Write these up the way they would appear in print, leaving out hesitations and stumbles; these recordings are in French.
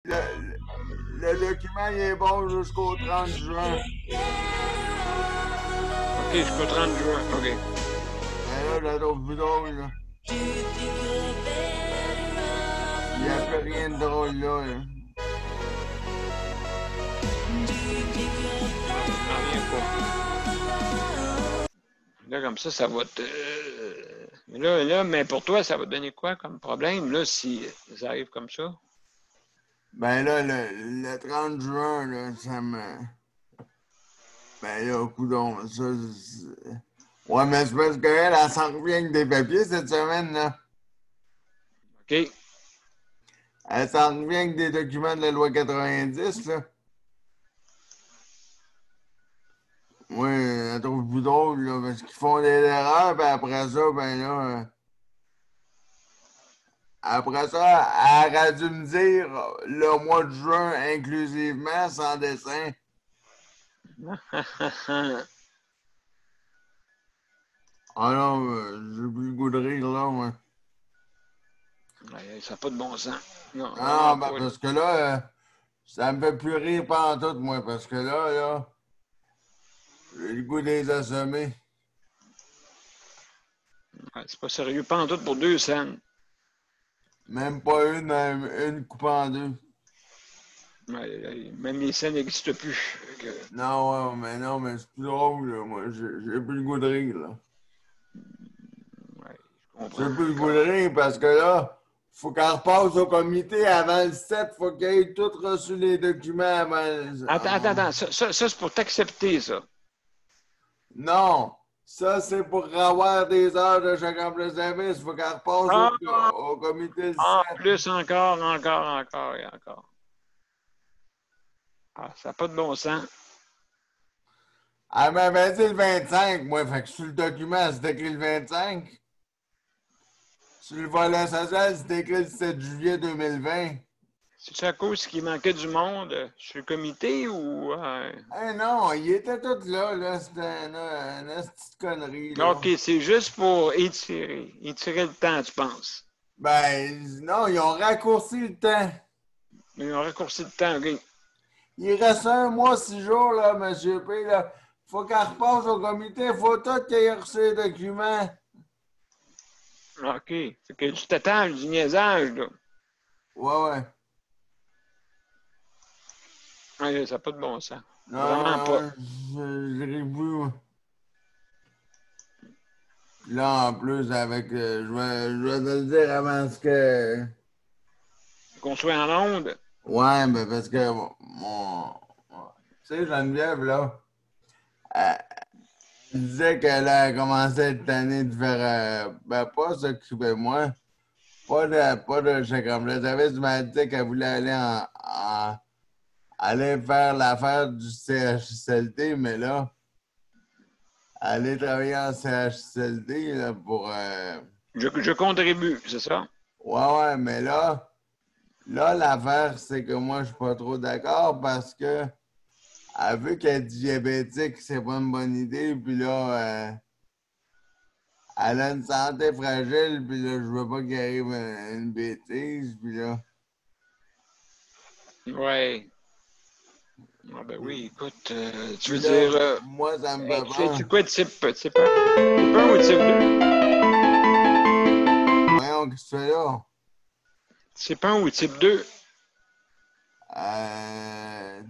le document, il est bon jusqu'au 30 juin. OK, jusqu'au 30 juin. OK. Mais là, je la trouve plus drôle, là. Il n'y a plus rien de drôle, là. Je m'en reviens pas. Là, comme ça va te... mais pour toi, ça va te donner quoi comme problème, là, si ça arrive comme ça? Ben là, le 30 juin, là, ça me... Ben là, coudonc, ça... Ouais, mais c'est parce qu'elle, elle s'en revient avec des papiers cette semaine, là. OK. Elle s'en revient avec des documents de la loi 90, là. Oui, elle trouve plus drôle, là, parce qu'ils font des erreurs, puis après ça, ben là... Après ça, elle aurait dû me dire le mois de juin inclusivement, sans dessin. Ah non, j'ai plus le goût de rire, là, moi. Ça n'a pas de bon sens. Non, Ah, vraiment ben, pas, là. parce que là, ça me fait plus rire pantoute, moi, parce que là, j'ai le goût des assommer. Ouais, c'est pas sérieux. Pas en tout pour 2 scènes. Même pas une coupe en deux. Ouais, même les scènes n'existent plus. Non, non, mais c'est plus drôle, là, moi. J'ai plus le goût de rire, là. Ouais, je J'ai comprends. plus le goût de rire parce que là, faut qu'elle repasse au comité avant le 7. Faut qu'elle ait tout reçu les documents Attends. Ça c'est pour t'accepter, ça. Non, ça, c'est pour avoir des heures de chacun de service. Faut qu'elle repasse Ah, au comité le en 7. plus, encore et encore. Ah, ça n'a pas de bon sens. Elle m'avait dit le 25, moi. Fait que sur le document, c'est écrit le 25. Sur le volet social, c'est écrit le 7 juillet 2020. C'est à cause qu'il manquait du monde sur le comité ou... Eh non, il était tout là. C'était une petite connerie, là. OK, c'est juste pour étirer le temps, tu penses. Ben, non, ils ont raccourci le temps. Ils ont raccourci le temps, OK. Il reste un mois, 6 jours, là, monsieur P. Là. Faut qu'elle repasse au comité. Faut tout qu'il ait reçu les documents. OK. Fait que tu t'attends du niaisage, là. Ouais. Ouais, ça n'a pas de bon sens. Vraiment pas. Non, je ris plus, moi. Là, en plus, avec. Je vais te le dire avant ce que. Qu'on soit en onde. Ouais, mais parce que tu sais, Geneviève, là, elle disait qu'elle a commencé cette année de faire. Ben, pas s'occuper de moi. Pas de chèque emploi service, mais elle disait qu'elle voulait aller faire l'affaire du CHSLD, mais là, aller travailler en CHSLD là, pour. Je contribue, c'est ça? Ouais, mais là, l'affaire, c'est que moi, je suis pas trop d'accord parce que, vu qu'elle est diabétique, c'est pas une bonne idée, puis là, elle a une santé fragile, puis là, je veux pas qu'il arrive une bêtise, puis là. Ouais. Ah ben oui, écoute, tu Puis veux là, dire, moi, ça me fait peur. c'est quoi type 1 ou type 2? Voyons, qu'est-ce que tu fais là? Type 1 ou type 2?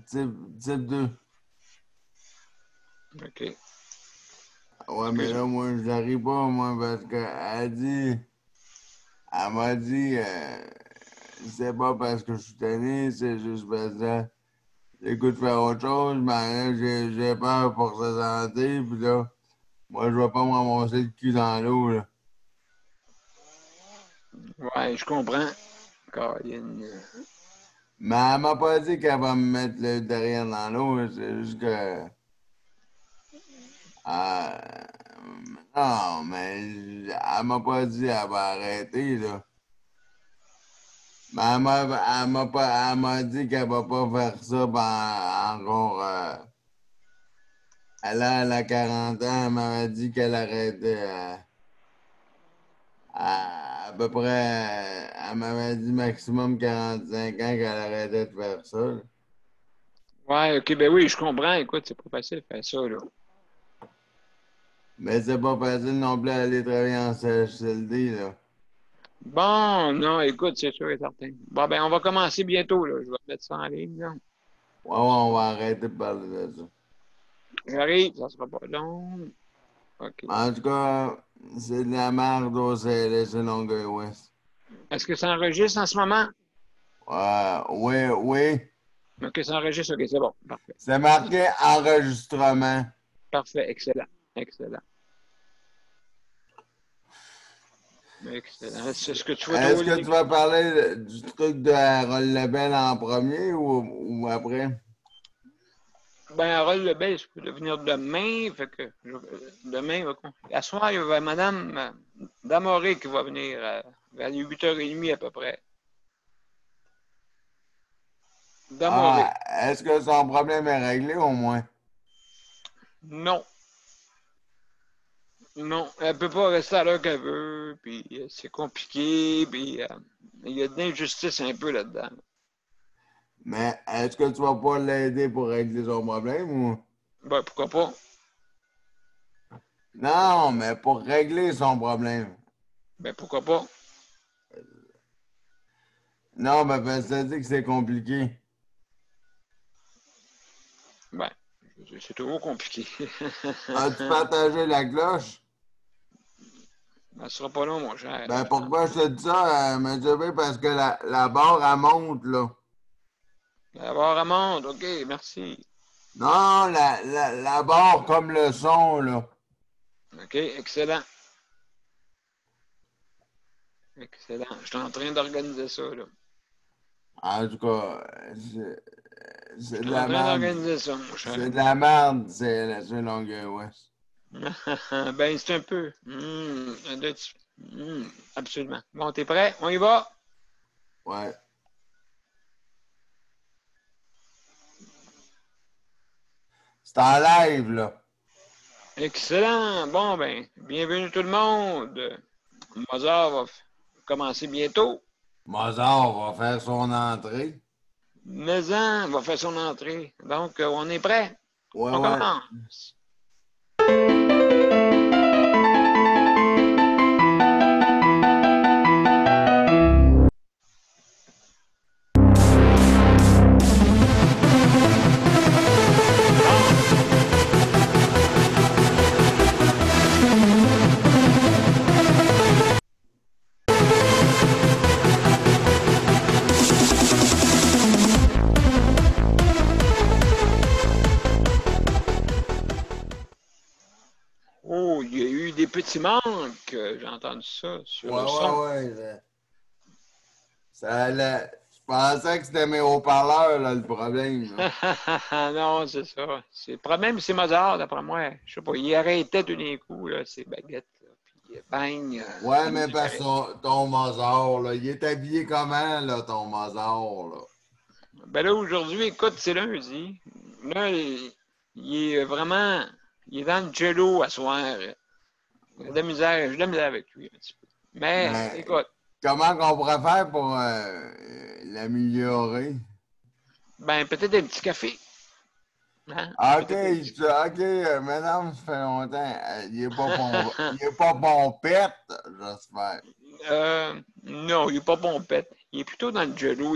Type 2. OK. Ouais, mais là, Excuse-moi. moi, je n'arrive pas, moi, parce elle m'a dit, c'est pas parce que je suis tanné, c'est juste parce que j'ai le goût de faire autre chose, mais là, j'ai peur pour sa santé, puis là, moi, je vais pas me ramasser le cul dans l'eau, là. Ouais, je comprends. Caroline. Mais elle m'a pas dit qu'elle va me mettre le derrière dans l'eau, c'est juste que. euh, non, mais elle m'a pas dit qu'elle va arrêter, là. Mais elle m'a dit qu'elle va pas faire ça encore. Elle a 40 ans, elle m'avait dit qu'elle arrêtait À peu près, elle m'avait dit maximum 45 ans qu'elle arrêtait de faire ça. Là. Ouais, OK, ben oui, je comprends. Écoute, c'est pas facile de faire ça, là. Mais c'est pas facile non plus d'aller travailler en CHSLD, là. Bon, non, écoute, c'est sûr et certain. Bon, ben, on va commencer bientôt, là. Je vais mettre ça en ligne, là. Ouais, ouais, on va arrêter de parler de ça. J'arrive, ça sera pas long. OK. En tout cas, c'est de la merde au CLSC Longueuil-Ouest. Est-ce que ça enregistre en ce moment? Oui, oui. OK, ça enregistre. OK, c'est bon. Parfait. C'est marqué enregistrement. Parfait. Excellent. Excellent. Excellent. C'est ce que tu vas Est-ce trouver. que tu vas parler du truc de Harold Lebel en premier ou après? Ben, Harold Lebel, je peux venir demain. Fait que demain, à soir, il y a Madame Damoré qui va venir vers les 8h30 à peu près. Damoré. Ah, est-ce que son problème est réglé au moins? Non. Non, elle peut pas rester à l'heure qu'elle veut, puis c'est compliqué, puis il y a de l'injustice un peu là-dedans. Mais est-ce que tu vas pas l'aider pour régler son problème ou? Ben, pourquoi pas? Non, mais pour régler son problème. Ben, pourquoi pas? Non, mais parce que ça dit que c'est compliqué. Ben, c'est toujours compliqué. As-tu partagé la cloche? Ben, ce sera pas long, mon cher. Ben pourquoi je te dis ça, M. B? Parce que la barre, elle monte, là. D'abord, Amande, OK, merci. Non, la barre comme le son, là. OK, excellent. Excellent. Je suis en train d'organiser ça, là. En tout cas, Je c'est de suis en la train merde. d'organiser ça, mon cher C'est de ami. la merde, c'est la Longueuil-Ouest. Ben, c'est un peu. Absolument. Bon, t'es prêt? On y va? Ouais. C'est en live, là. Excellent. Bon, ben, bienvenue tout le monde. Mozart va commencer bientôt. Mozart va faire son entrée. Maison va faire son entrée. Donc, on est prêt? Ouais, On ouais. commence. Oh, il y a eu des petits manques. J'ai entendu ça sur Ouais, le son. ouais. Ça allait. Je pensais que c'était mes haut-parleurs, là, le problème. Là. Non, c'est ça. Le problème, c'est Mozart, d'après moi. Je sais pas, il arrêtait tout d'un coup, là, ses baguettes, là, puis bang, Ouais, la mais musique parce arrête. que ton Mozart, là, il est habillé comment, là, ton Mozart, là? Ben là, aujourd'hui, écoute, c'est lundi. Là, il est vraiment, il est dans le jello à soir. J'ai de la misère avec lui un petit peu. Mais, Mais écoute, comment qu'on pourrait faire pour l'améliorer? ben, peut-être un petit café. Hein? OK, Peut-être un petit OK, madame, ça fait longtemps. Il est pas pompette, j'espère. Non, il n'est pas pompette. Il est plutôt dans le jello.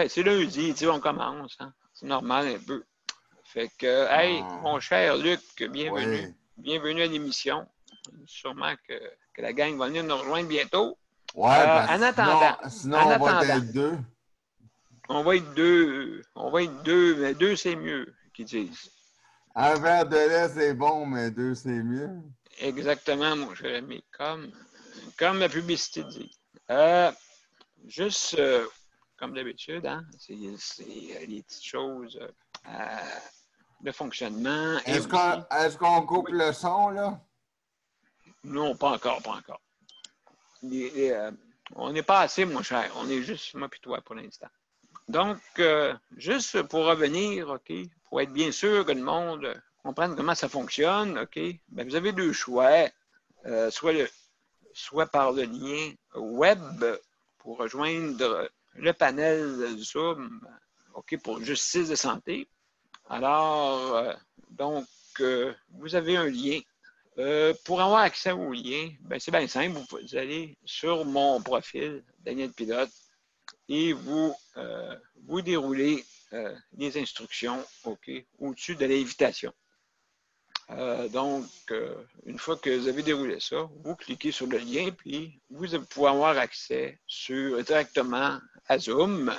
C'est lundi, tu sais, on commence. Hein? C'est normal un peu. Fait que, hey, Ah, mon cher Luc, bienvenue. oui. Bienvenue à l'émission. Sûrement que la gang va venir nous rejoindre bientôt. Ouais, parce En que attendant, sinon, en on va attendant, être deux. on va être deux. On va être deux, mais deux, c'est mieux, qu'ils disent. Un verre de lait, c'est bon, mais deux, c'est mieux. Exactement, mon cher ami. Comme la publicité dit. Juste, comme d'habitude, hein, c'est les petites choses de fonctionnement et aussi. Est-ce qu'on coupe Oui, le son, là? non, pas encore, pas encore. On n'est pas assez, mon cher. On est juste moi et toi pour l'instant. Donc, juste pour revenir, OK, pour être bien sûr que le monde comprenne comment ça fonctionne, OK, ben, vous avez deux choix. Soit soit par le lien web pour rejoindre le panel Zoom, OK, pour justice de santé. Alors, donc, vous avez un lien. Pour avoir accès au lien, ben, c'est bien simple. Vous allez sur mon profil, Daniel Pilote, et vous déroulez les instructions, OK, au-dessus de l'invitation. Donc, une fois que vous avez déroulé ça, vous cliquez sur le lien, puis vous pouvez avoir accès directement à Zoom.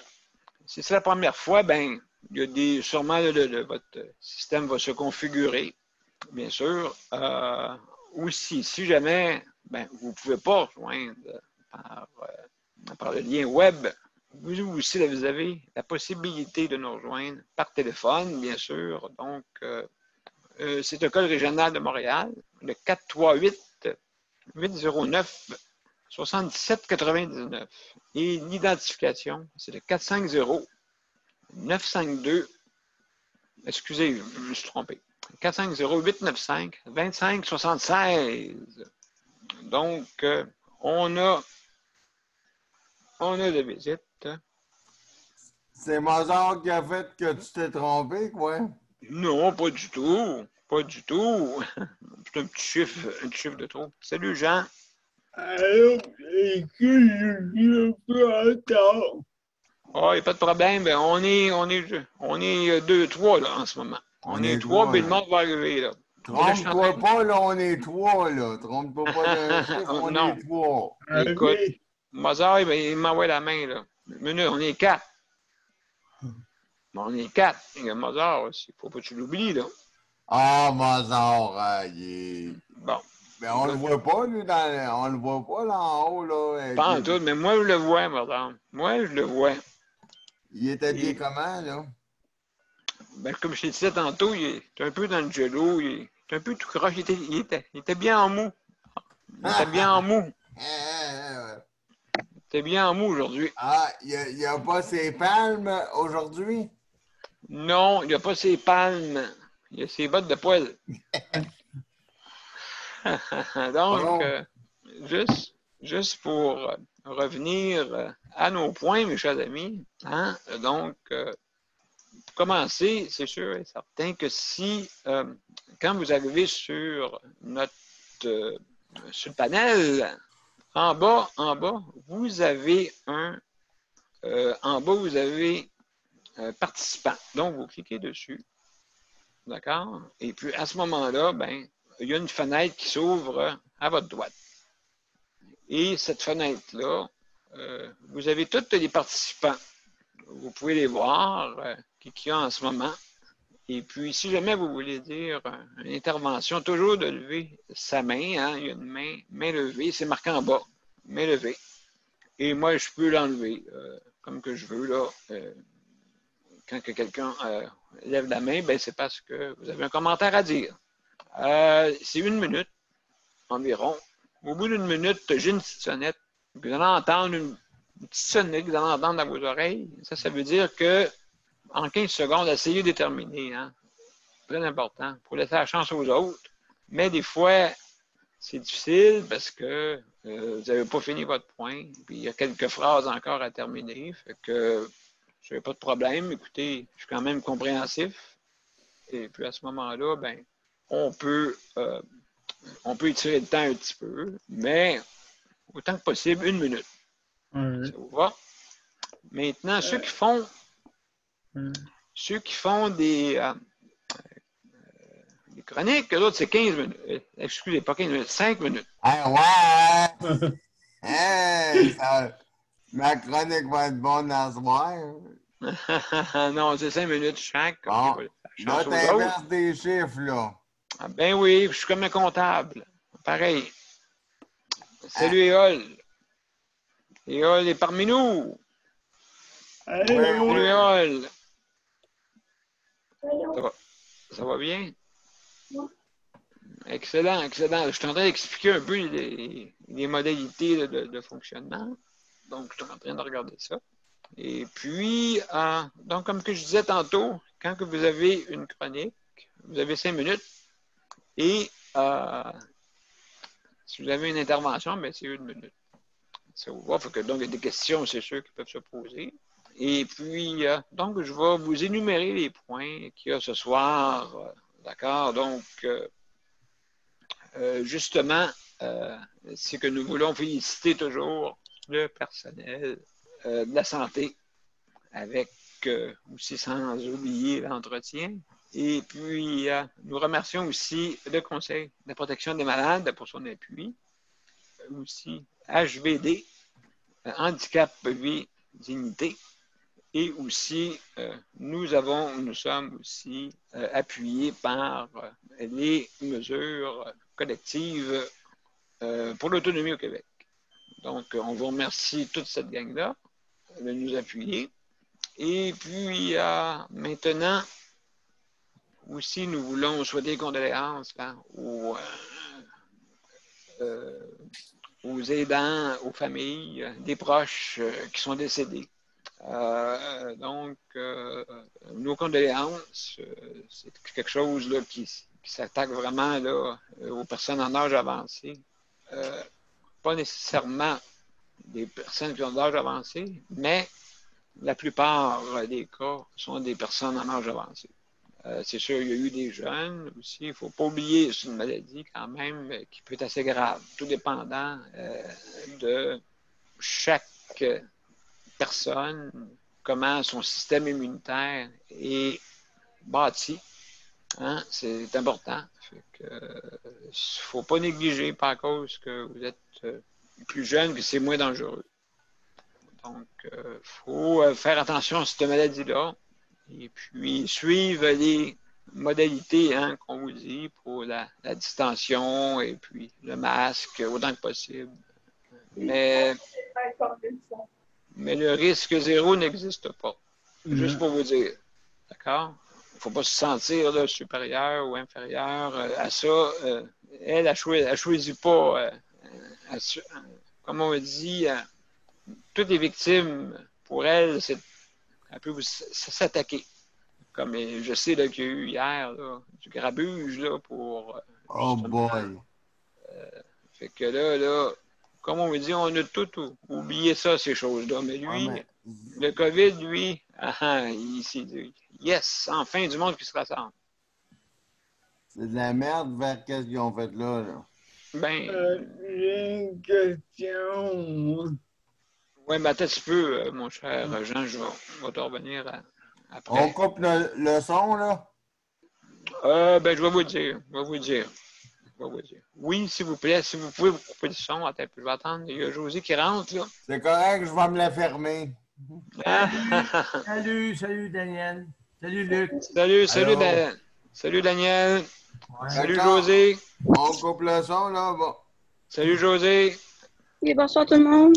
Si c'est la première fois, ben, il y a sûrement votre système va se configurer, bien sûr. Aussi, si jamais ben, vous ne pouvez pas rejoindre par le lien web, vous aussi, vous avez la possibilité de nous rejoindre par téléphone, bien sûr. Donc, c'est le code régional de Montréal, le 438-809-7799. Et l'identification, c'est le 450-952. Excusez, je me suis trompé. 450-895-2576. Donc, on a de visite. C'est Mozart qui a fait que tu t'es trompé, quoi. Non, pas du tout. Pas du tout. C'est un petit chiffre de trop. Salut, Jean. Alors, est-ce que je suis un peu en retard? Ah, il n'y a pas de problème. Ben, on est 2-3 là, en ce moment. On est 3, puis le monde va arriver. Là. Trompe-toi pas, là, on est 3, là. Trompe-toi pas d'un chiffre, on Non. est 3. Écoute, Mozart, ben, il m'envoie la main, là. Minute, on est 4. On est 4. Mozart aussi. Faut pas que tu l'oublies, là. Ah, Mozart, il est... Bon. Mais on le voit pas, lui, on le voit pas là en haut, là. Pas en tout, mais moi, je le vois, Mozart. Moi, je le vois. Il est habillé comment, là? Ben, comme je t'ai dit tantôt, il est un peu dans le jello, il est un peu tout croche. Il était bien en mou. Il était bien en mou. Il était bien en mou aujourd'hui. Ah, il a pas ses palmes aujourd'hui? Non, il n'a pas ses palmes. Il a ses bottes de poil. Donc, juste pour revenir à nos points, mes chers amis, hein, donc, pour commencer, c'est sûr et certain que si, quand vous arrivez sur sur le panel, en bas, vous avez participant. Donc, vous cliquez dessus. D'accord? Et puis, à ce moment-là, ben, il y a une fenêtre qui s'ouvre à votre droite. Et cette fenêtre-là, vous avez tous les participants. Vous pouvez les voir, qui y a en ce moment. Et puis, si jamais vous voulez dire une intervention, toujours de lever sa main. Hein, il y a une main levée, c'est marqué en bas, main levée. Et moi, je peux l'enlever comme que je veux. Là, quand quelqu'un lève la main, ben, c'est parce que vous avez un commentaire à dire. C'est 1 minute environ. Au bout d'1 minute, j'ai une petite sonnette. Vous allez entendre une petite sonnette que vous allez entendre dans vos oreilles. Ça veut dire que en 15 secondes, essayez de terminer. Hein? Très important pour laisser la chance aux autres. Mais des fois, c'est difficile parce que vous n'avez pas fini votre point. Puis il y a quelques phrases encore à terminer. Fait que je n'ai pas de problème. Écoutez, je suis quand même compréhensif. Et puis à ce moment-là, ben, on peut étirer le temps un petit peu, mais autant que possible, 1 minute. Ça vous va? Maintenant, ceux qui font des chroniques, l'autre, c'est 15 minutes. Excusez, pas 15 minutes, 5 minutes. Ah ouais! Ma chronique va être bonne à ce soir. Non, c'est 5 minutes chaque. Bon, là, t'inverses des chiffres, là. Ah, ben oui, je suis comme un comptable. Pareil. Salut, Éole. Éole est parmi nous. Salut, Éole. Ça va bien? Excellent, excellent. Je suis en train d'expliquer un peu les modalités de fonctionnement. Donc, je suis en train de regarder ça. Et puis, donc, comme que je disais tantôt, quand que vous avez une chronique, vous avez 5 minutes et Si vous avez une intervention, bien, c'est 1 minute. Ça vous va? Fait que, donc, il y a des questions, c'est sûr, qui peuvent se poser. Et puis, donc, je vais vous énumérer les points qu'il y a ce soir. D'accord? Donc, justement, c'est que nous voulons féliciter toujours le personnel de la santé, avec aussi sans oublier l'entretien. Et puis, nous remercions aussi le Conseil de la protection des malades pour son appui. Aussi, HVD, Handicap, Vie, Dignité. Et aussi, nous sommes aussi appuyés par les mesures collectives pour l'autonomie au Québec. Donc, on vous remercie toute cette gang-là de nous appuyer. Et puis, maintenant, aussi, nous voulons souhaiter condoléances aux aidants, aux familles, des proches qui sont décédés. Donc, nos condoléances, c'est quelque chose là, qui s'attaque vraiment là, aux personnes en âge avancé. Pas nécessairement des personnes qui ont d'âge avancé, mais la plupart des cas sont des personnes en âge avancé. C'est sûr, il y a eu des jeunes aussi. Il ne faut pas oublier, c'est une maladie quand même qui peut être assez grave, tout dépendant de chaque personne, comment son système immunitaire est bâti. Hein? C'est important. Il ne faut pas négliger par cause que vous êtes plus jeune, que c'est moins dangereux. Donc, il faut faire attention à cette maladie-là et puis suivre les modalités qu'on vous dit pour la distanciation et puis le masque autant que possible. Mais le risque zéro n'existe pas. Juste pour vous dire. D'accord? Il ne faut pas se sentir là, supérieur ou inférieur à ça. Elle ne choisit pas, comme on dit, toutes les victimes, pour elle, elle peut s'attaquer. Comme je sais qu'il y a eu hier là, du grabuge là, pour. Oh boy! Fait que là, comme on dit, on a tout oublié ça, ces choses-là. Mais lui, le COVID, lui, il s'est dit yes, enfin du monde qui se rassemble. C'est de la merde vers qu'est-ce qu'ils ont fait là. Ben. J'ai une question. Oui, mais attends un petit peu, mon cher Jean, je vais te revenir après. On coupe le son, là? Ben, je vais vous dire. Oui, s'il vous plaît, si vous pouvez vous couper le son, attends un peu, je vais attendre. Il y a José qui rentre, là. C'est correct, je vais me la fermer. Salut Daniel. Salut Luc. Salut Daniel. Ouais. Salut José. On coupe le son, là. Bon. Salut José. Oui, bonsoir tout le monde.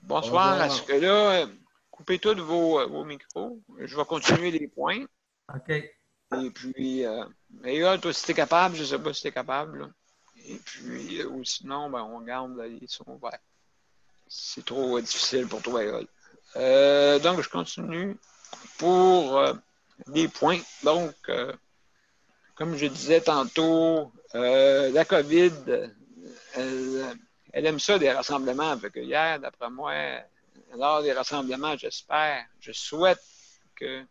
Bonsoir. À ce que là, coupez tous vos micros. Je vais continuer les points. OK. Et puis, toi, si t'es capable, je ne sais pas si t'es capable. Là. Et puis, ou sinon, ben, on garde les sons ouverts. C'est trop difficile pour toi, Ayol. Donc, je continue pour des points. Donc, comme je disais tantôt, la COVID, elle aime ça, des rassemblements. Fait que hier, d'après moi, lors des rassemblements, je souhaite que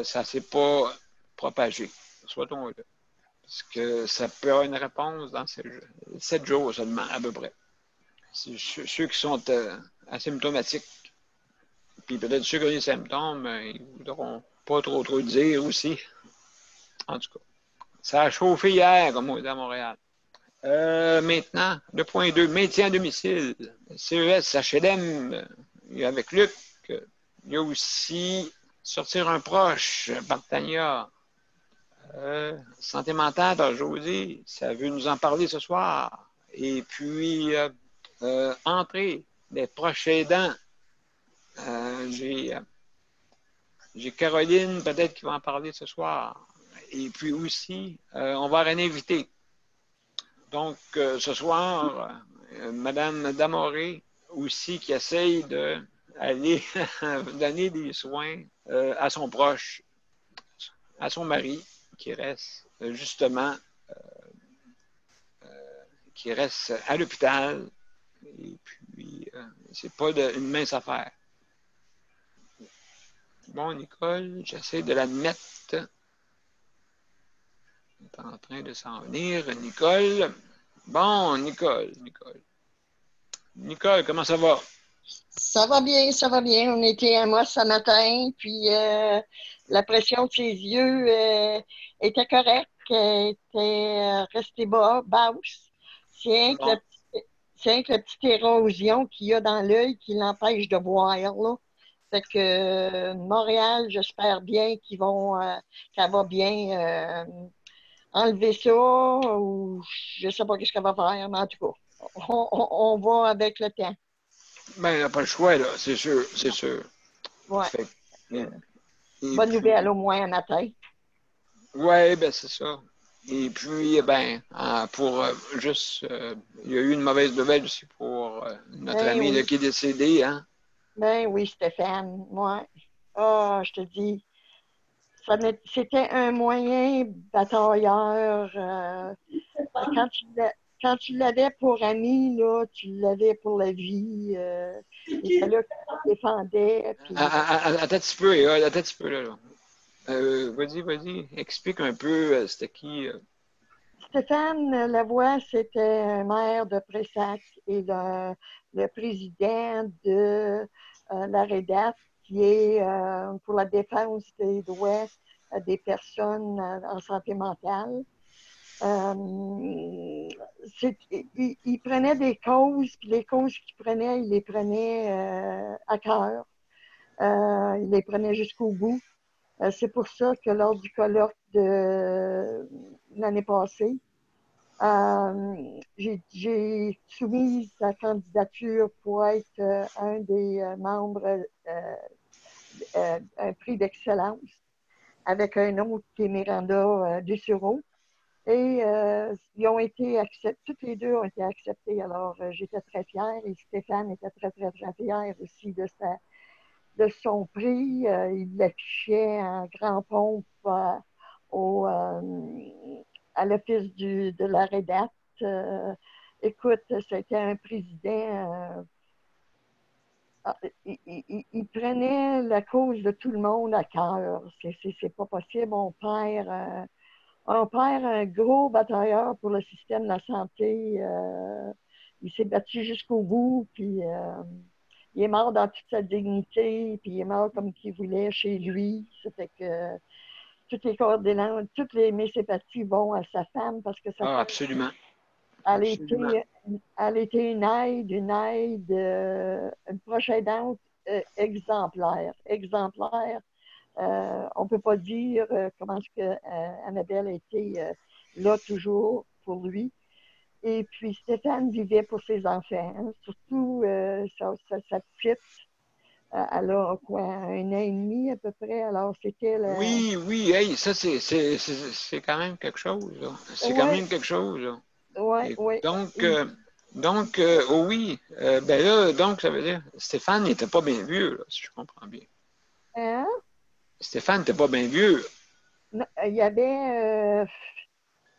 ça ne s'est pas propagé. Souhaitons-le. Parce que ça peut avoir une réponse dans 7 jours seulement, à peu près. C'est ceux qui sont asymptomatiques. Puis peut-être ceux qui ont des symptômes, ils ne voudront pas trop dire aussi. En tout cas, ça a chauffé hier, comme on dit à Montréal. Maintenant, le point 2, maintien à domicile. CES, HLM, avec Luc. Il y a aussi sortir un proche par Tania. Santé mentale par José, ça veut nous en parler ce soir. Et puis, entrée des proches aidants. J'ai Caroline, peut-être, qui va en parler ce soir. Et puis aussi, on va avoir un invité. Donc, ce soir, Mme Damoré aussi, qui essaye d'aller donner des soins à son proche, à son mari, qui reste justement, qui reste à l'hôpital. Et puis, c'est pas une mince affaire. Bon, Nicole, j'essaie de la mettre. Elle est en train de s'en venir. Nicole. Bon, Nicole. Nicole, comment ça va? Ça va bien, ça va bien. On était à moi ce matin, puis la pression de ses yeux était correcte, était restée basse. C'est rien que Bon. c'est rien que la petite érosion qu'il y a dans l'œil qui l'empêche de voir, là. Fait que Montréal, j'espère bien qu'elle va bien enlever ça, ou je sais pas ce qu'elle va faire, mais en tout cas, on va avec le temps. Ben, il n'a pas le choix, là, c'est sûr. Ouais. Fait que, bonne nouvelle au moins un matin. Oui, ben c'est ça. Et puis, ben, pour juste, il y a eu une mauvaise nouvelle aussi pour notre ami là, qui est décédé, hein? Ben oui, Stéphane, moi. Je te dis, c'était un moyen batailleur. Quand tu l'avais pour ami, là, tu l'avais pour la vie. Il était là qui défendait. Puis... Attends un petit peu, là. Vas-y, explique un peu c'était qui. Stéphane Lavoie, c'était un maire de Pressac et le président de la REDAP, qui est pour la défense des droits des personnes en santé mentale. Il prenait des causes, puis les causes qu'il prenait, il les prenait à cœur. Il les prenait jusqu'au bout. C'est pour ça que lors du colloque de l'année passée, j'ai soumis sa candidature pour être un des membres un prix d'excellence avec un autre qui est Miranda Dusureau. Et ils ont été acceptés, toutes les deux ont été acceptés. Alors, j'étais très fière et Stéphane était très, très, très fier aussi de son prix. Il l'affichait en grand pompe à l'office de la REDAP. Écoute, c'était un président. Il prenait la cause de tout le monde à cœur. C'est pas possible. On perd un gros batailleur pour le système de la santé. Il s'est battu jusqu'au bout, puis il est mort dans toute sa dignité, puis il est mort comme qu'il voulait chez lui. Ça fait que toutes les coordonnantes, toutes mes sympathies vont à sa femme parce que sa femme, absolument. Elle était une aide, une proche aidante exemplaire. On ne peut pas dire comment est-ce que Annabelle a été là toujours pour lui. Et puis Stéphane vivait pour ses enfants, hein, surtout sa petite. Elle a quoi, 1 an et demi à peu près. Alors c'était Oui, hey, ça c'est quand même quelque chose. Là. C'est quand même quelque chose. Là. Oui. Donc, oui. Ben là, donc, ça veut dire, Stéphane n'était pas bien vieux, là, si je comprends bien. Hein? Stéphane n'était pas bien vieux. Non, il y avait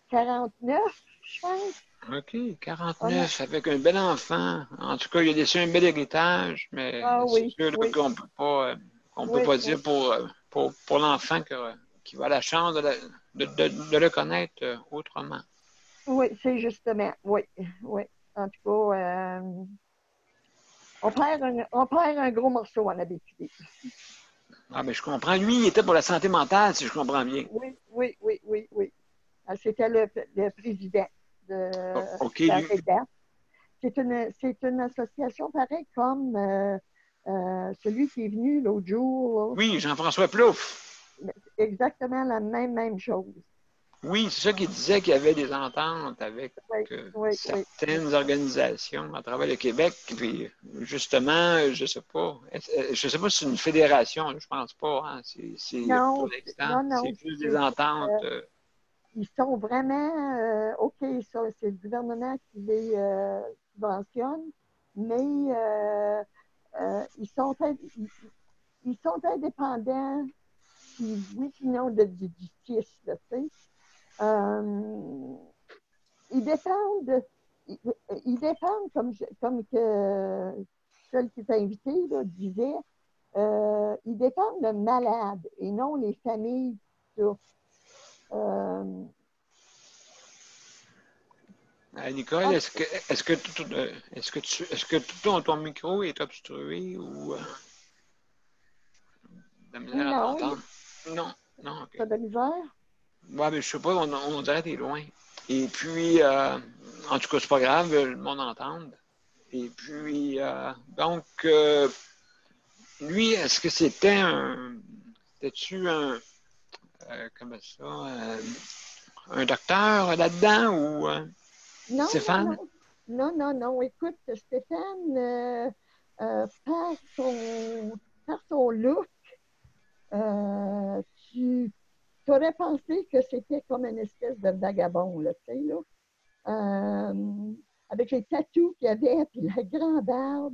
49, je pense. OK, 49, avec un bel enfant. En tout cas, il a laissé un bel héritage, mais c'est sûr qu'on peut pas dire pour l'enfant qui va à la chance de le connaître autrement. Oui, c'est justement, oui. En tout cas, on perd un gros morceau en Abitibi. Ah, ben je comprends. Lui, il était pour la santé mentale, si je comprends bien. Oui. C'était le président de la REDAP. C'est une association pareille comme celui qui est venu l'autre jour. Oui, Jean-François Plouffe. Exactement la même chose. Oui, c'est ça qu'il disait qu'il y avait des ententes avec certaines organisations à travers le Québec. Puis justement, je sais pas si c'est une fédération, je pense pas. Hein. Non, pour l'instant, c'est juste des ententes. Ils sont vraiment OK, ça, c'est le gouvernement qui les subventionne, mais ils sont indépendants, puis oui, sinon de justice, tu sais. Ils défendent ils dépendent, comme que celle qui t'a invité là, disait, ils dépendent de malades et non les familles. Ça. Nicole, est-ce que ton micro est obstrué ou de misère à Non, t'entendre? Non, non, ok. pas de misère. Ouais, mais je sais pas, on dirait que t'es loin. Et puis, en tout cas, c'est pas grave, le monde entende. Et puis, donc, lui, est-ce que c'était-tu comment ça, un docteur là-dedans ou Non, Stéphane? non. Écoute, Stéphane, par son look, tu aurais pensé que c'était comme une espèce de vagabond, là, tu sais, là. Avec les tatous qu'il y avait, puis la grande barbe.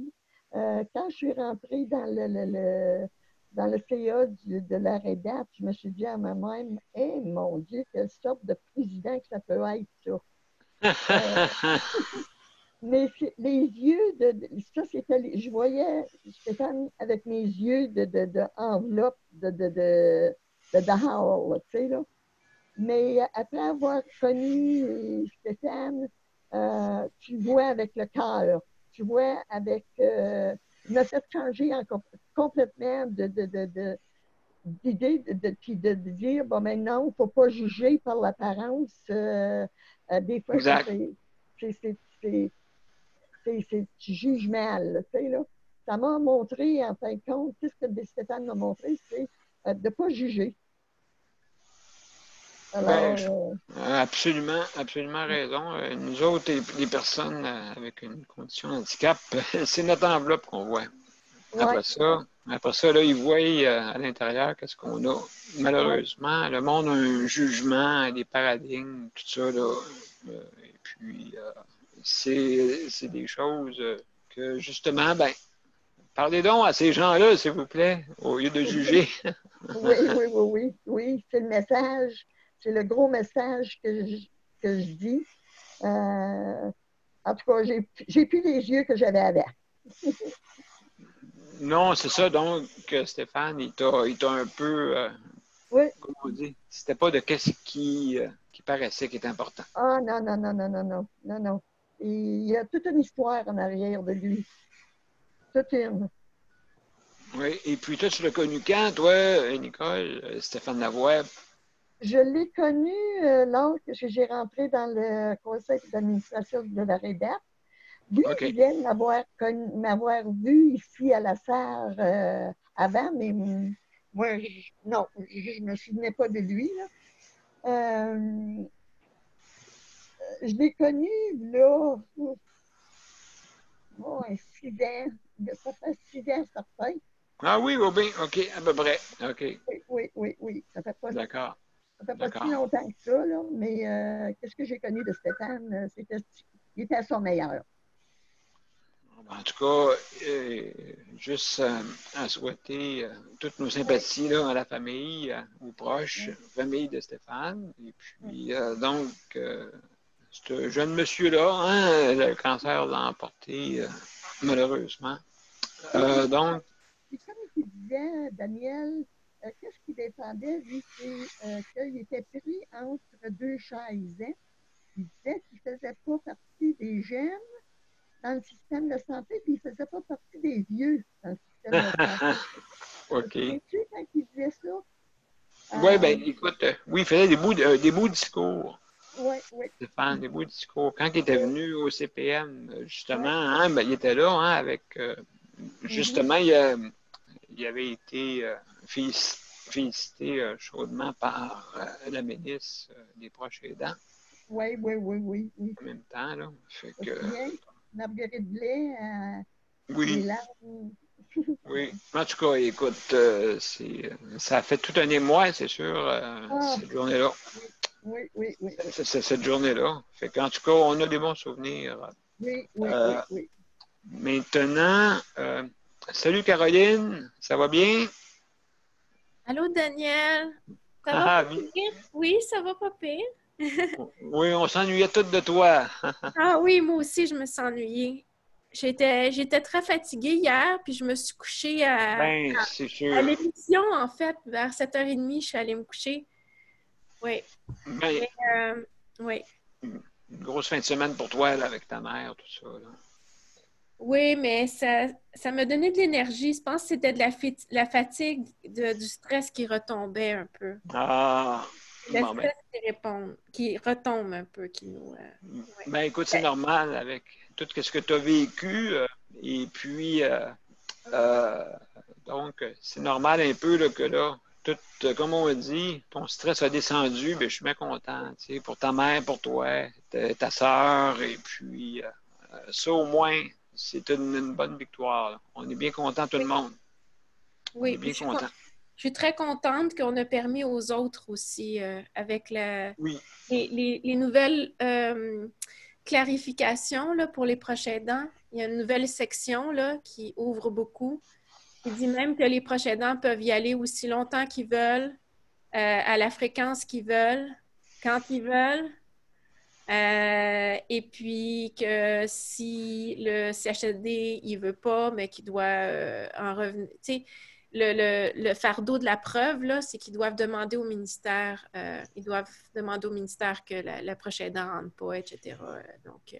Quand je suis rentrée dans le CA de la rédac, je me suis dit à moi-même, eh mon Dieu, quelle sorte de président que ça peut être, ça. Mais les yeux ça, c'était. Je voyais Stéphane avec mes yeux de enveloppe de Hall, tu sais, là. Mais après avoir connu Stéphane, tu vois avec le cœur, tu vois avec. Il m'a fait changer complètement d'idée de dire, bon, maintenant, il ne faut pas juger par l'apparence. Des fois, Exact. tu juges mal, tu sais, là. Ça m'a montré, en fin de compte, tout ce que Stéphane m'a montré, c'est de ne pas juger. Alors, absolument, absolument raison. Nous autres, les personnes avec une condition de handicap, c'est notre enveloppe qu'on voit. ouais. Après ça, là, ils voient à l'intérieur qu'est-ce qu'on a. Malheureusement, ouais. Le monde a un jugement, des paradigmes, tout ça, là. Et puis, c'est des choses que, justement, ben, parlez donc à ces gens-là, s'il vous plaît, au lieu de juger. Oui, c'est le message. C'est le gros message que je dis. En tout cas, j'ai plus les yeux que j'avais avant. Non, c'est ça. Donc, Stéphane, il t'a un peu, oui. comment on dit, c'était pas de qu'est-ce qui paraissait qui est important. Ah, non. Il y a toute une histoire en arrière de lui. Toute une. Oui, et puis toi, tu l'as connu quand, toi, Nicole, Stéphane Lavoie? Je l'ai connu lors que j'ai rentré dans le conseil d'administration de la REDAP. Lui, il vient m'avoir vu ici à la Sarre avant, mais moi, non, je ne me souvenais pas de lui. Là. Je l'ai connu là, 6 ans. Ça fait 6 ans, certain. Ah oui, bien, OK, à peu près. OK. Oui. Ça fait pas, D'accord. Ça fait pas si longtemps que ça, là, mais qu'est-ce que j'ai connu de Stéphane? Il était à son meilleur. En tout cas, juste à souhaiter toutes nos sympathies là, à la famille, aux proches, famille de Stéphane. Et puis, donc, ce jeune monsieur-là, hein, le cancer l'a emporté, malheureusement. Donc. Puis comme il disait, Daniel, qu'est-ce qu'il défendait, lui, c'est qu'il était pris entre deux chaises. Hein? Il disait qu'il ne faisait pas partie des jeunes dans le système de santé, puis il ne faisait pas partie des vieux dans le système de santé. OK. Tu quand il disait ça? Oui, bien, écoute, oui, il faisait des beaux discours. Oui. Stéphane, des beaux discours. Quand il était venu au CPM, justement, hein, ben, il était là hein, avec. Justement, il avait été félicité chaudement par la ministre des Proches aidants. Oui. En même temps, là. Fait que. Marguerite Blais, oui. les larmes. Oui. En tout cas, écoute, ça a fait tout un émoi, c'est sûr, cette journée-là. Oui. Cette journée-là. Fait qu'en tout cas, on a des bons souvenirs. Oui. Maintenant, salut Caroline, ça va bien? Allô Daniel, ça va pas pire? Oui, ça va pas pire. Oui, on s'ennuyait tous de toi. Ah oui, moi aussi, je me suis ennuyée. J'étais très fatiguée hier, puis je me suis couchée Ben, c'est à sûr. l'émission, en fait, vers 7h30, je suis allée me coucher. Oui, Ben, mais oui. une grosse fin de semaine pour toi, là, avec ta mère, tout ça, là. Oui, mais ça m'a donné de l'énergie. Je pense que c'était de la fatigue, du stress qui retombait un peu. Ah, Le bon, ben. stress qui retombe un peu, qui nous... ouais. Ben, écoute, c'est normal avec tout ce que tu as vécu. Et puis, euh, donc, c'est normal un peu là, que là, tout, comme on dit, ton stress a descendu. Ben, je suis bien content, tu sais, pour ta mère, pour toi, ta soeur. Et puis, ça, au moins, c'est une bonne victoire, là. On est bien content, tout le monde. On est Oui, puis bien content. je suis très contente qu'on a permis aux autres aussi, avec Oui. les nouvelles clarifications là, pour les proches aidants. Il y a une nouvelle section là, qui ouvre beaucoup. Il dit même que les proches aidants peuvent y aller aussi longtemps qu'ils veulent, à la fréquence qu'ils veulent, quand ils veulent. Et puis que si le CHSLD il veut pas, mais qu'il doit en revenir, tu sais, le fardeau de la preuve, là, c'est qu'ils doivent demander au ministère, que la prochaine aidant ne rentre pas, etc. Donc,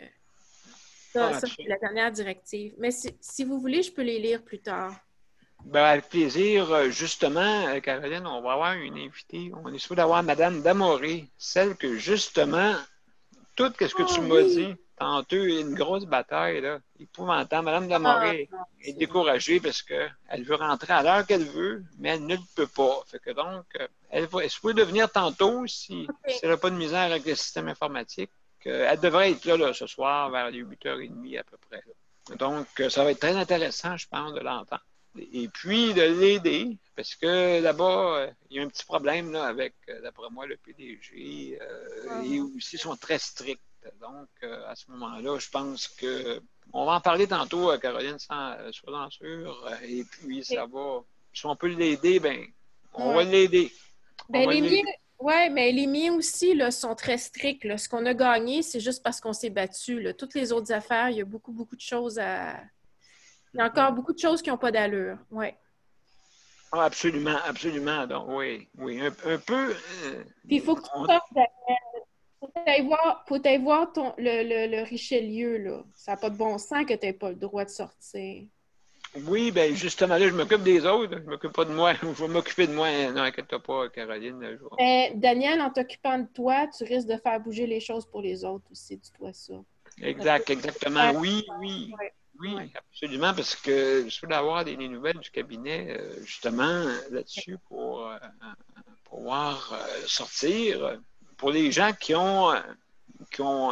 Ah, ça c'est la dernière directive. Mais si vous voulez, je peux les lire plus tard. ben, avec plaisir. Justement, Caroline, on va avoir une invitée. On est sûr d'avoir Mme Damoré, celle que, justement, tout ce que tu Ah m'as oui! dit, tantôt, une grosse bataille, là, épouvantable. Mme Ah, Damoré est découragée parce qu'elle veut rentrer à l'heure qu'elle veut, mais elle ne le peut pas. Fait que donc, elle peut devenir tantôt, si elle n'a pas de misère avec le système informatique. Elle devrait être là, ce soir vers les 8h30 à peu près, là. Donc, ça va être très intéressant, je pense, de l'entendre. Et puis, de l'aider, parce que là-bas, il y a un petit problème là, avec, d'après moi, le PDG. Et aussi, ils sont très stricts. Donc, à ce moment-là, je pense que on va en parler tantôt, Caroline, sois-en sûre. Et puis, ça va. Si on peut l'aider, ben, on va l'aider. Ben, les miens, ouais, mais les miens aussi là, sont très stricts, là. Ce qu'on a gagné, c'est juste parce qu'on s'est battu, là. Toutes les autres affaires, il y a beaucoup, beaucoup de choses à. Il y a encore beaucoup de choses qui n'ont pas d'allure. Ouais. Ah, absolument, absolument. Donc, oui, oui, un peu. Puis il faut que tu sortes, Daniel. Faut aller voir le Richelieu, là. Ça n'a pas de bon sens que tu n'aies pas le droit de sortir. Oui, ben justement, là, je m'occupe des autres. Je m'occupe pas de moi. Je vais m'occuper de moi. Non, inquiète pas, Caroline. Mais Daniel, en t'occupant de toi, tu risques de faire bouger les choses pour les autres aussi. Dis-toi ça. Exactement. Oui, Ouais. oui, absolument, parce que je suis d'avoir des nouvelles du cabinet, justement, là-dessus, pour pouvoir sortir. Pour les gens qui ont, qui ont,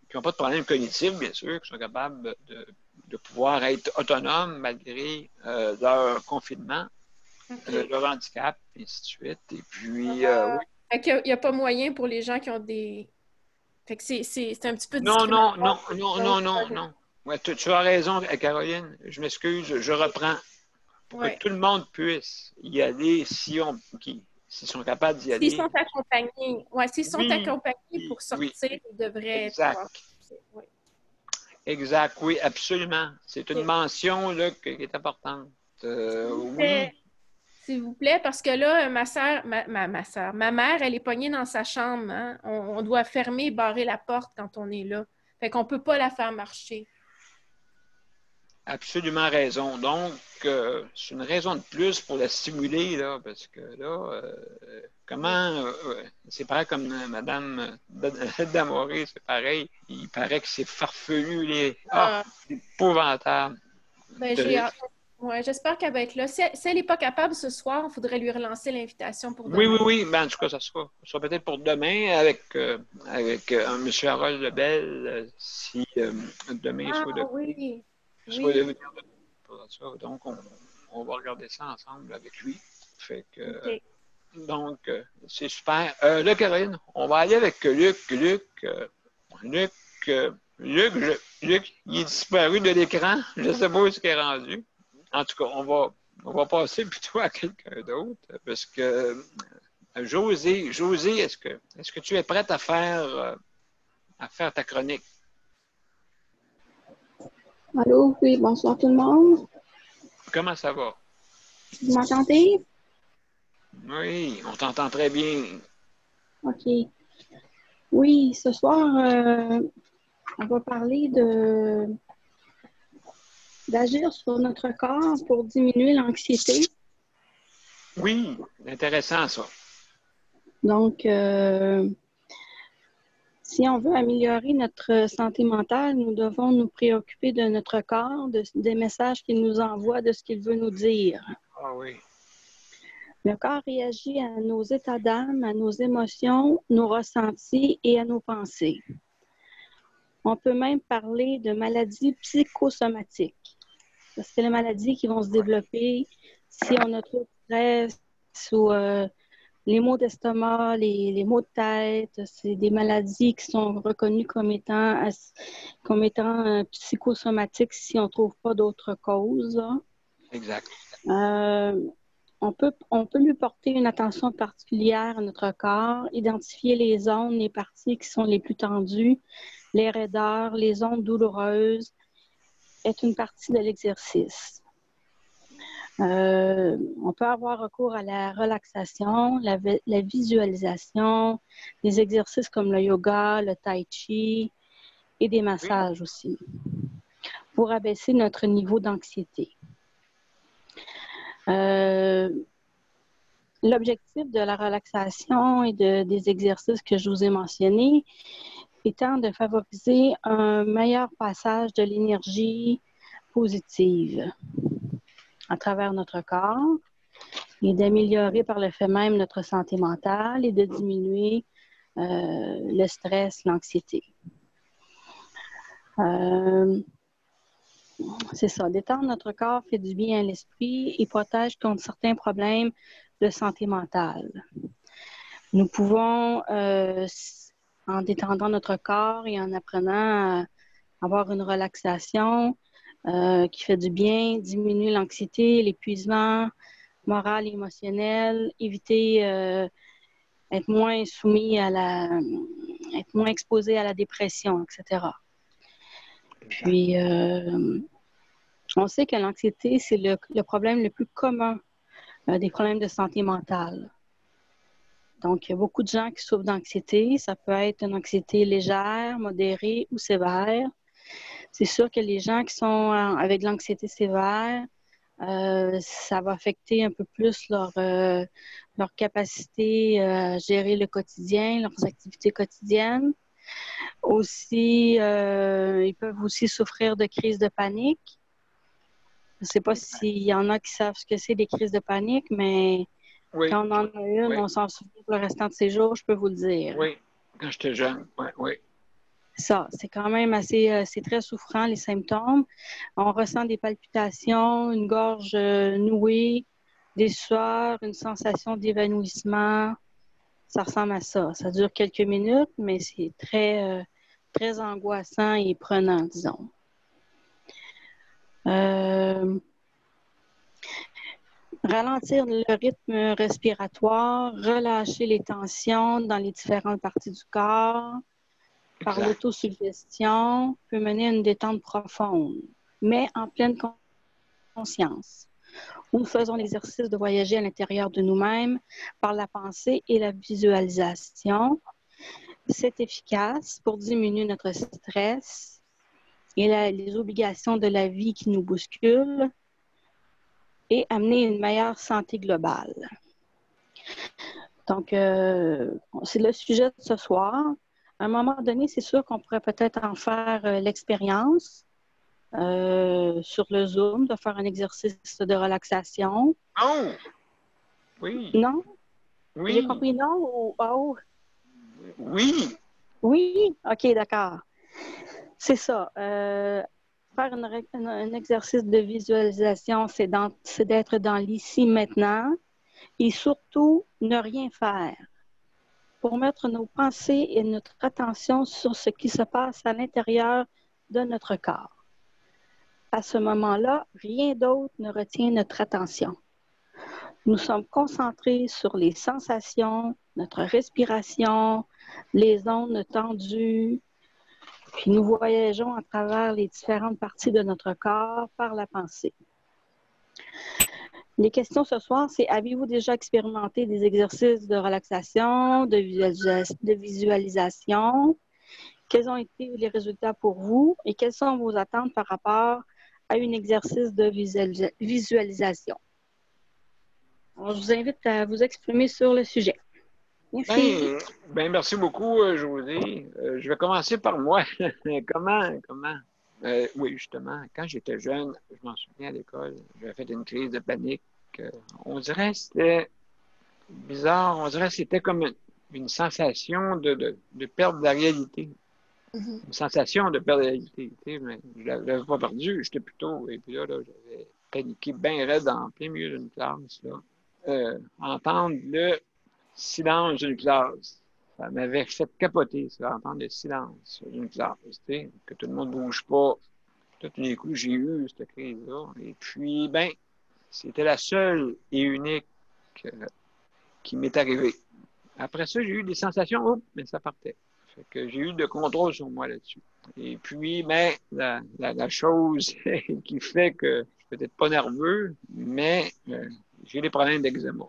qui n'ont pas de problème cognitif, bien sûr, qui sont capables de pouvoir être autonomes malgré leur confinement, leur handicap, et ainsi de suite. Et puis, oui. Fait qu'il n'y a pas moyen pour les gens qui ont des. Fait que c'est un petit peu Non, non, non, discriminatoire. non, non, non, non. Ouais, tu as raison, Caroline. Je m'excuse, je reprends. Pour que tout le monde puisse y aller s'ils sont capables d'y aller. S'ils sont accompagnés. Ouais, s'ils sont accompagnés pour sortir, ils devraient pouvoir. Oui. Exact, oui, absolument. C'est une mention là, qui est importante. Oui. S'il vous plaît, parce que là, ma mère, elle est pognée dans sa chambre. Hein? On doit fermer et barrer la porte quand on est là. Fait qu'on ne peut pas la faire marcher. Absolument raison. Donc, c'est une raison de plus pour la stimuler, là, parce que là, c'est pareil comme Mme Damoré, c'est pareil. Il paraît que c'est farfelu, c'est épouvantable. Ben, j'espère qu'elle va être là. Si elle n'est pas capable ce soir, il faudrait lui relancer l'invitation pour demain. Oui. Ben, en tout cas, ça sera peut-être pour demain avec M. Harold Lebel, si demain il soit de venir pour ça. Donc, on va regarder ça ensemble avec lui. Fait que, donc, c'est super. Là, Caroline, on va aller avec Luc. Luc, il est disparu de l'écran. Je ne sais pas où il est rendu. En tout cas, on va passer plutôt à quelqu'un d'autre parce que Josée, est-ce que tu es prête à faire ta chronique? Allô, oui, bonsoir tout le monde. Comment ça va? Vous m'entendez? Oui, on t'entend très bien. OK. Oui, ce soir, on va parler d'agir sur notre corps pour diminuer l'anxiété. Oui, intéressant ça. Donc, si on veut améliorer notre santé mentale, nous devons nous préoccuper de notre corps, des messages qu'il nous envoie, de ce qu'il veut nous dire. Ah oui. Le corps réagit à nos états d'âme, à nos émotions, nos ressentis et à nos pensées. On peut même parler de maladies psychosomatiques. C'est les maladies qui vont se développer si on a trop de stress ou les maux d'estomac, les maux de tête. C'est des maladies qui sont reconnues comme étant psychosomatiques si on ne trouve pas d'autres causes. Exact. On peut lui porter une attention particulière à notre corps, identifier les zones, les parties qui sont les plus tendues, les raideurs, les zones douloureuses, est une partie de l'exercice. On peut avoir recours à la relaxation, la visualisation, des exercices comme le yoga, le tai chi et des massages aussi, pour abaisser notre niveau d'anxiété. L'objectif de la relaxation et des exercices que je vous ai mentionnés étant de favoriser un meilleur passage de l'énergie positive à travers notre corps et d'améliorer par le fait même notre santé mentale et de diminuer le stress, l'anxiété. C'est ça, détendre notre corps fait du bien à l'esprit et protège contre certains problèmes de santé mentale. Nous pouvons, en détendant notre corps et en apprenant à avoir une relaxation qui fait du bien, diminuer l'anxiété, l'épuisement moral et émotionnel, éviter être moins soumis être moins exposé à la dépression, etc. Puis, on sait que l'anxiété, c'est le problème le plus commun des problèmes de santé mentale. Donc, il y a beaucoup de gens qui souffrent d'anxiété. Ça peut être une anxiété légère, modérée ou sévère. C'est sûr que les gens qui sont avec de l'anxiété sévère, ça va affecter un peu plus leur capacité à gérer le quotidien, leurs activités quotidiennes. Aussi, ils peuvent aussi souffrir de crises de panique. Je ne sais pas s'il y en a qui savent ce que c'est des crises de panique, mais quand on en a une, on s'en souvient pour le restant de ses jours, je peux vous le dire. Oui, quand j'étais jeune, oui. Ça, c'est quand même assez, c'est très souffrant, les symptômes. On ressent des palpitations, une gorge nouée, des sueurs, une sensation d'évanouissement. Ça ressemble à ça. Ça dure quelques minutes, mais c'est très, très angoissant et prenant, disons. Ralentir le rythme respiratoire, relâcher les tensions dans les différentes parties du corps par l'autosuggestion peut mener à une détente profonde, mais en pleine conscience. Nous faisons l'exercice de voyager à l'intérieur de nous-mêmes par la pensée et la visualisation. C'est efficace pour diminuer notre stress et les obligations de la vie qui nous bousculent et amener une meilleure santé globale. Donc, c'est le sujet de ce soir. À un moment donné, c'est sûr qu'on pourrait peut-être en faire l'expérience sur le Zoom, de faire un exercice de relaxation. Oh! Oui. Non? Oui. J'ai compris non ou oh? Oui. Oui? OK, d'accord. C'est ça. Faire un exercice de visualisation, c'est d'être dans l'ici maintenant et surtout ne rien faire pour mettre nos pensées et notre attention sur ce qui se passe à l'intérieur de notre corps. À ce moment-là, rien d'autre ne retient notre attention. Nous sommes concentrés sur les sensations, notre respiration, les ondes tendues, puis nous voyageons à travers les différentes parties de notre corps par la pensée. Les questions ce soir, c'est avez-vous déjà expérimenté des exercices de relaxation, de visualisation? Quels ont été les résultats pour vous et quelles sont vos attentes par rapport à un exercice de visualisation? Alors, je vous invite à vous exprimer sur le sujet. Merci. Merci beaucoup, Josée. Je vais commencer par moi. Comment? Oui, justement, quand j'étais jeune, je m'en souviens à l'école, j'avais fait une crise de panique. On dirait que c'était bizarre, on dirait que c'était comme une sensation de perdre la réalité. Une sensation de perdre la réalité. Mais je ne l'avais pas perdu, j'étais plutôt. Et puis là j'avais paniqué bien raide en plein milieu d'une classe. Là. Entendre le silence d'une classe. Ça m'avait fait capoter, ça, entendre le silence d'une classe, que tout le monde ne bouge pas. Tout d'un coup, j'ai eu cette crise-là. Et puis, c'était la seule et unique qui m'est arrivée. Après ça, j'ai eu des sensations, mais ça partait. Fait que j'ai eu de contrôle sur moi là-dessus. Et puis, la chose qui fait que je suis peut-être pas nerveux, mais j'ai des problèmes d'eczéma.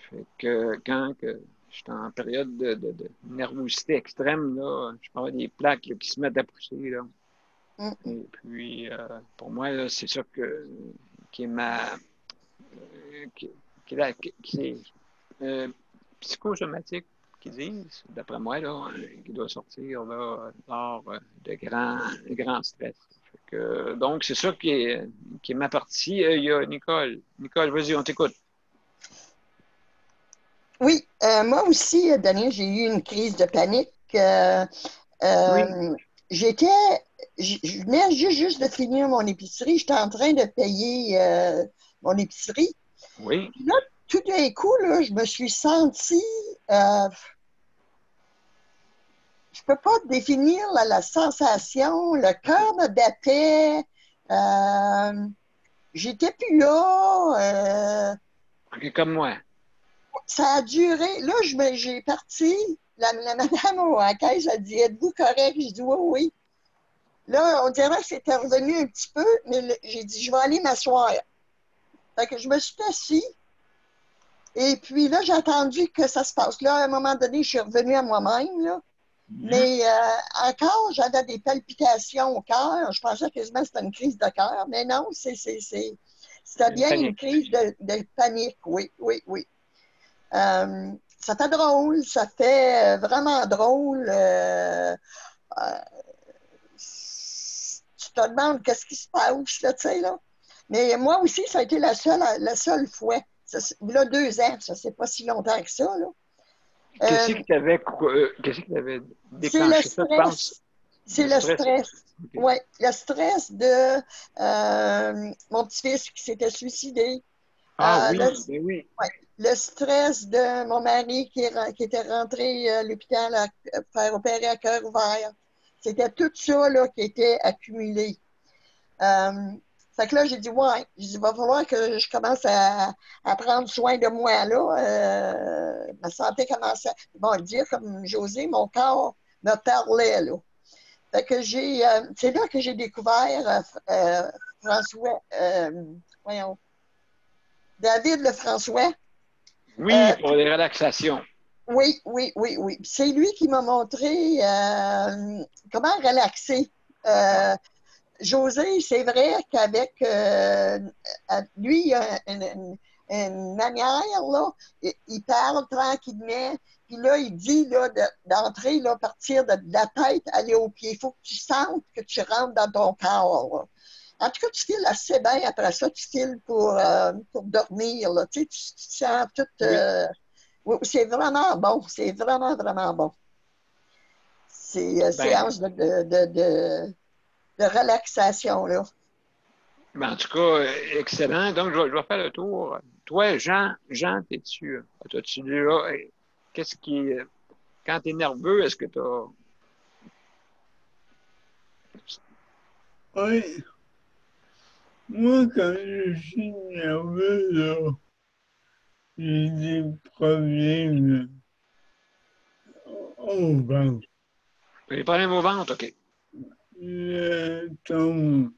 Fait que quand j'étais en période de nervosité extrême, là, je peux avoir des plaques là, qui se mettent à pousser. Là. Et puis, pour moi, là, c'est ça qui est ma. Qui est psychosomatique, qu'ils disent, d'après moi, là, qui doit sortir là, lors de grands stress. Donc, c'est ça qui est ma partie. Il y a Nicole. Nicole, vas-y, on t'écoute. Oui, moi aussi, Daniel, j'ai eu une crise de panique. Oui. Je venais juste de finir mon épicerie. J'étais en train de payer mon épicerie. Oui. Puis là, tout d'un coup, là, je me suis sentie. Je peux pas définir la sensation. Le cœur me battait. J'étais plus là. OK, comme moi. Ça a duré. Là, j'ai parti. La madame au caisse a dit êtes-vous correct? J'ai dit oui, oui. Là, on dirait que c'était revenu un petit peu, mais j'ai dit je vais aller m'asseoir. Fait que je me suis assise. Et puis là, j'ai attendu que ça se passe. Là, à un moment donné, je suis revenue à moi-même. Là. Mais encore, j'avais des palpitations au cœur. Je pensais quasiment que c'était une crise de cœur. Mais non, c'était bien une crise de panique. Oui, oui, oui. Ça fait drôle, ça fait vraiment drôle. Tu te demandes qu'est-ce qui se passe, là, tu sais, là. Mais moi aussi, ça a été la seule fois. Là, 2 ans, ça c'est pas si longtemps que ça, là. Qu'est-ce qui t'avait déclenché ça, tu penses? C'est le stress. Okay. Oui, le stress de mon petit-fils qui s'était suicidé. Ah oui, oui. Ouais, le stress de mon mari qui était rentré à l'hôpital à faire opérer à cœur ouvert. C'était tout ça là, qui était accumulé. Fait que là, j'ai dit, ouais, il va falloir que je commence à prendre soin de moi, là. Ma santé commençait, bon, dire comme José, mon corps me parlait, là. Fait que c'est là que j'ai découvert François, voyons, David Lefrançois. Oui, pour les relaxations. Oui, oui, oui, oui. C'est lui qui m'a montré comment relaxer. José, c'est vrai qu'avec lui, il a une manière, là, il parle tranquillement, puis là, il dit là, d'entrer, là, partir de la tête, aller aux pieds. Il faut que tu sentes que tu rentres dans ton corps. Là. En tout cas, tu files assez bien après ça, tu files pour dormir. Là. Tu sais, tu sens tout. C'est vraiment bon, c'est vraiment, vraiment bon. C'est séance de relaxation, là. En tout cas, excellent. Donc, je vais faire le tour. Toi, Jean, t'es-tu là? Qu'est-ce qui. Quand tu es nerveux, est-ce que tu as. Oui. Moi, quand je suis nerveux, là, j'ai des problèmes au ventre. Les problèmes au ventre, OK. Je tombe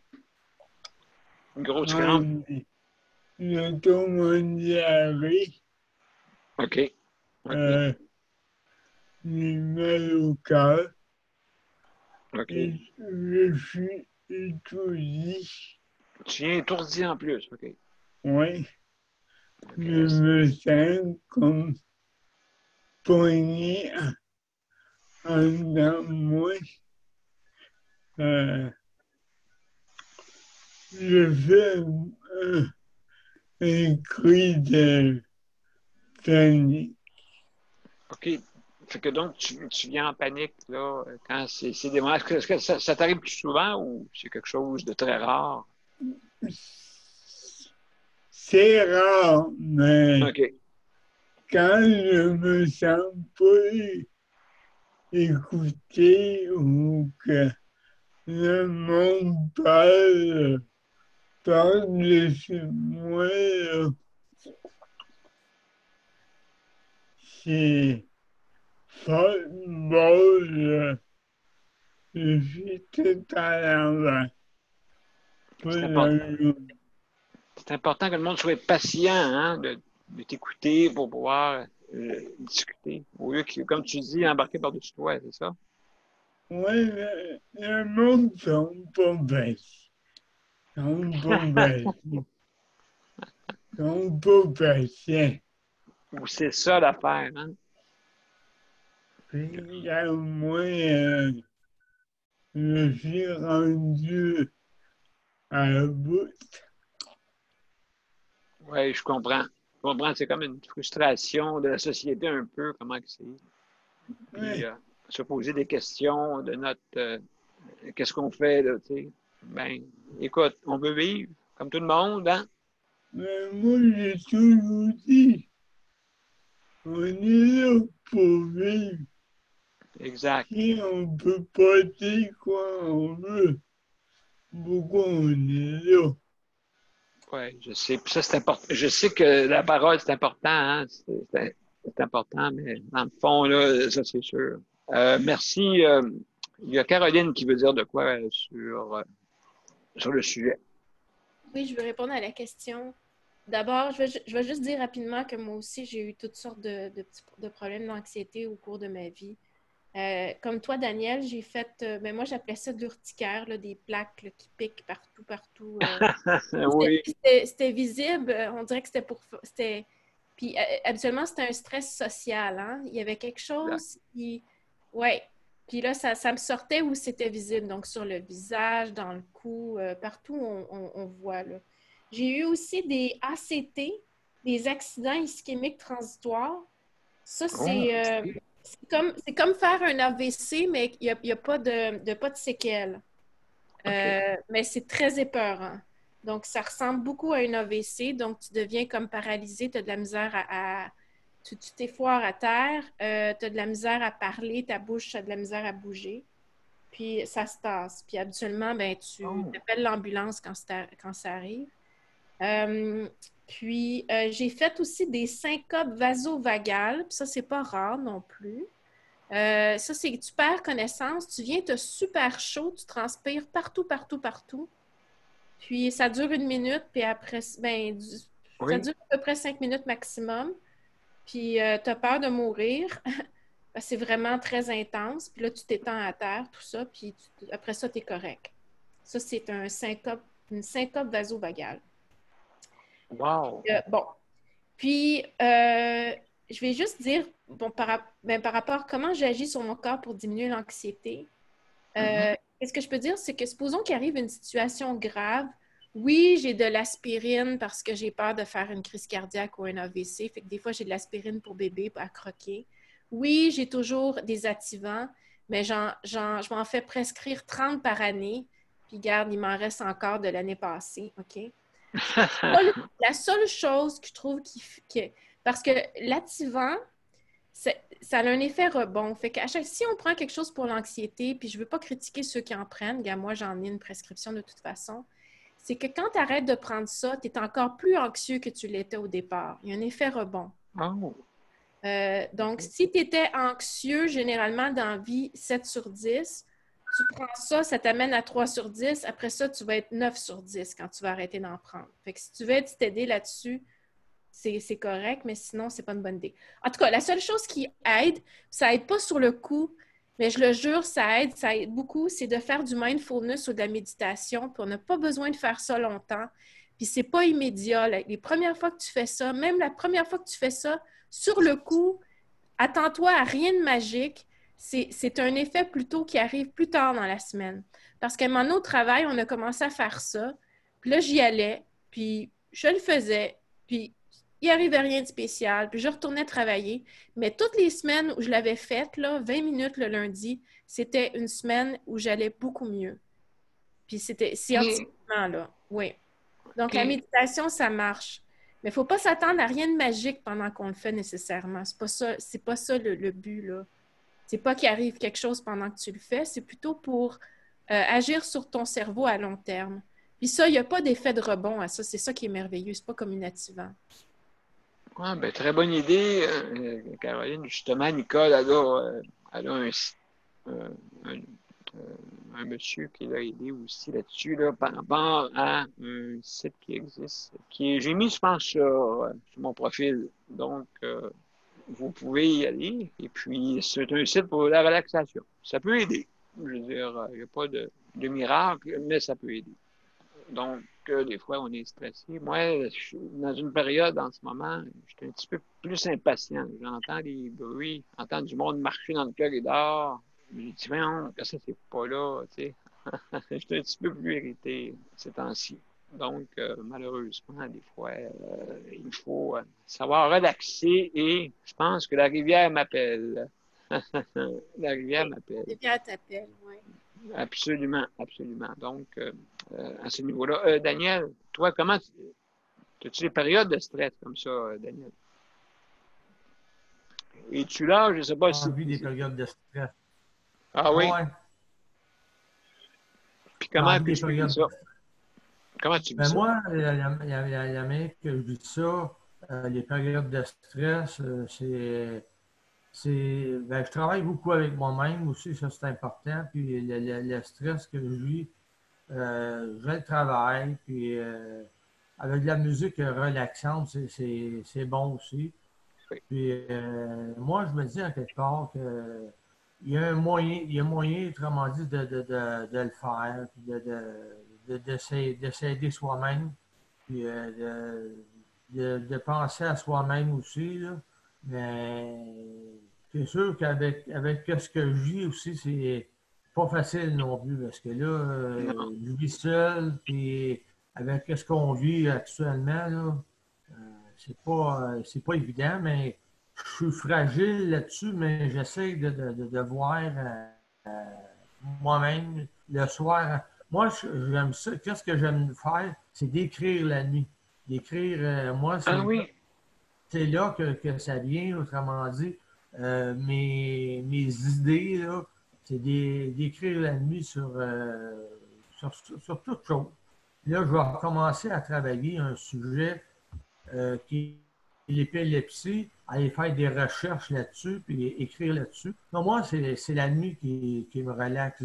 Une grosse crampe. je tombe en diarrhée. OK. OK. J'ai mal au cœur OK. et je suis étourdi. Tu viens étourdi en plus, OK. Oui, OK. je me sens comme pogné en dedans de moi. Je fais un cri de panique. OK. Fait que donc, tu viens en panique, là, quand c'est des moments. Est-ce que ça t'arrive plus souvent ou c'est quelque chose de très rare? C'est rare, mais OK. quand je me sens pas écouté ou que le monde parle de moi, là, c'est football, je suis tout à l'envers. C'est important. C'est important que le monde soit patient, hein, de t'écouter pour pouvoir discuter. Au lieu que, comme tu dis, embarquer par-dessus toi, c'est ça? Oui, le monde ne sont pas bêtes. Ils sont pas bêtes. Ils sont pas patients. Ou c'est ça l'affaire, hein? Puis, moi, je suis rendu à bout. Oui, je comprends. Je comprends. C'est comme une frustration de la société un peu, comment que c'est. Puis, Ouais. se poser des questions de notre qu'est-ce qu'on fait, là, tu sais. Ben, écoute, on veut vivre, comme tout le monde, hein? Mais moi, j'ai toujours dit, on est là pour vivre. Exact. Si on peut pas dire quoi on veut, pourquoi on est là? Oui, je sais. Puis ça, c'est important. Je sais que la parole, c'est important, hein? C'est important, mais dans le fond, là, ça, c'est sûr. Merci. Il y a Caroline qui veut dire de quoi sur le sujet. Oui, je veux répondre à la question. D'abord, je vais juste dire rapidement que moi aussi, j'ai eu toutes sortes de problèmes d'anxiété au cours de ma vie. Comme toi, Daniel, j'ai fait, ben moi, j'appelais ça de l'urticaire, là, des plaques là, qui piquent partout. Oui. C'était visible, on dirait que c'était pour... Puis habituellement, c'était un stress social, hein? Il y avait quelque chose qui... Ouais. Puis là, ça me sortait où c'était visible, donc sur le visage, dans le cou, partout on voit, là. J'ai eu aussi des ACT, des accidents ischémiques transitoires. Ça, c'est comme faire un AVC, mais il n'y a pas de séquelles. Mais c'est très épeurant. Donc, ça ressemble beaucoup à un AVC. Donc, tu deviens comme paralysé, tu as de la misère tu t'effoires à terre, tu as de la misère à parler, ta bouche a de la misère à bouger. Puis, ça se tasse. Puis, habituellement, ben, tu appelles l'ambulance quand ça arrive. J'ai fait aussi des syncopes vasovagales. Puis ça, c'est pas rare non plus. Ça, c'est que tu perds connaissance, tu viens, tu as super chaud, tu transpires partout. Puis ça dure 1 minute, puis après, ben, ça dure à peu près 5 minutes maximum. Puis tu as peur de mourir. C'est vraiment très intense. Puis là, tu t'étends à terre, tout ça, puis après ça, tu es correct. Ça, c'est une syncope vasovagale. Wow! Bon. Puis, je vais juste dire, bon, par rapport à comment j'agis sur mon corps pour diminuer l'anxiété, qu'est-ce que je peux dire? C'est que supposons qu'il arrive une situation grave. Oui, j'ai de l'aspirine parce que j'ai peur de faire une crise cardiaque ou un AVC. Fait que des fois, j'ai de l'aspirine pour bébé à croquer. Oui, j'ai toujours des activants, mais je m'en fais prescrire 30 par année. Puis, garde, il m'en reste encore de l'année passée, OK? La seule chose que je trouve parce que l'activant, ça a un effet rebond. Fait si on prend quelque chose pour l'anxiété, puis je ne veux pas critiquer ceux qui en prennent, moi j'en ai une prescription de toute façon, c'est que quand tu arrêtes de prendre ça, tu es encore plus anxieux que tu l'étais au départ. Il y a un effet rebond. Oh. Donc, si tu étais anxieux, généralement, dans la vie, 7 sur 10, tu prends ça, ça t'amène à 3 sur 10. Après ça, tu vas être 9 sur 10 quand tu vas arrêter d'en prendre. Fait que si tu veux t'aider là-dessus, c'est correct, mais sinon, c'est pas une bonne idée. En tout cas, la seule chose qui aide, ça aide pas sur le coup, mais je le jure, ça aide beaucoup, c'est de faire du mindfulness ou de la méditation, puis on n'a pas besoin de faire ça longtemps. Puis c'est pas immédiat. Les premières fois que tu fais ça, même la première fois que tu fais ça, sur le coup, attends-toi à rien de magique. C'est un effet plutôt qui arrive plus tard dans la semaine. Parce qu'à un moment donné, au travail, on a commencé à faire ça. Puis là, j'y allais, puis je le faisais, puis il n'arrivait rien de spécial, puis je retournais travailler. Mais toutes les semaines où je l'avais faite, là, 20 minutes le lundi, c'était une semaine où j'allais beaucoup mieux. Puis c'était scientifiquement, là. Oui. Donc, la méditation, ça marche. Mais il ne faut pas s'attendre à rien de magique pendant qu'on le fait nécessairement. C'est pas ça le but, là. C'est pas qu'il arrive quelque chose pendant que tu le fais, c'est plutôt pour agir sur ton cerveau à long terme. Puis ça, il n'y a pas d'effet de rebond à ça. C'est ça qui est merveilleux. C'est pas communativant. Ah, ben, très bonne idée, Caroline. Justement, Nicole, elle a un monsieur qui l'a aidé aussi là-dessus, là, par rapport à un site qui existe, j'ai mis, je pense, sur mon profil. Donc, vous pouvez y aller. Et puis, c'est un site pour la relaxation. Ça peut aider. Je veux dire, il n'y a pas de miracle, mais ça peut aider. Donc, des fois, on est stressé. Moi, je suis dans une période en ce moment, je suis un petit peu plus impatient. J'entends des bruits, j'entends du monde marcher dans le corridor. Je me dis, voyons, que ça, c'est pas là, tu sais. Je suis un petit peu plus irrité ces temps-ci. Donc, malheureusement, des fois, il faut savoir relaxer et je pense que la rivière m'appelle. La rivière m'appelle. La rivière t'appelle, oui. Absolument, absolument. Donc, à ce niveau-là. Daniel, toi, comment as-tu des périodes de stress comme ça, Daniel? Es-tu là? Je ne sais pas si. J'ai des périodes de stress. Ah oui? Ouais. Puis comment tu des vis ça? Comment tu vis ça? Moi, la manière que je vis ça, les périodes de stress, je travaille beaucoup avec moi-même aussi, ça c'est important. Puis le stress que je vis, je le travaille. Puis avec de la musique relaxante, c'est bon aussi. Oui. Puis moi, je me dis à quelque part que il y a moyen, autrement dit, de le faire, puis de s'aider soi-même, puis de penser à soi-même aussi, là. Mais c'est sûr qu'avec ce que je vis aussi, c'est pas facile non plus, parce que là, je vis seul, puis avec ce qu'on vit actuellement, là, c'est pas évident, mais je suis fragile là-dessus, mais j'essaie de voir moi-même le soir. Moi, j'aime ça. Qu'est-ce que j'aime faire? C'est d'écrire la nuit. D'écrire, moi, c'est là que ça vient, autrement dit. Mes idées, là, c'est d'écrire la nuit sur toute chose. Là, je vais commencer à travailler un sujet qui est l'épilepsie, aller faire des recherches là-dessus, puis écrire là-dessus. Donc, moi, c'est la nuit qui me relaxe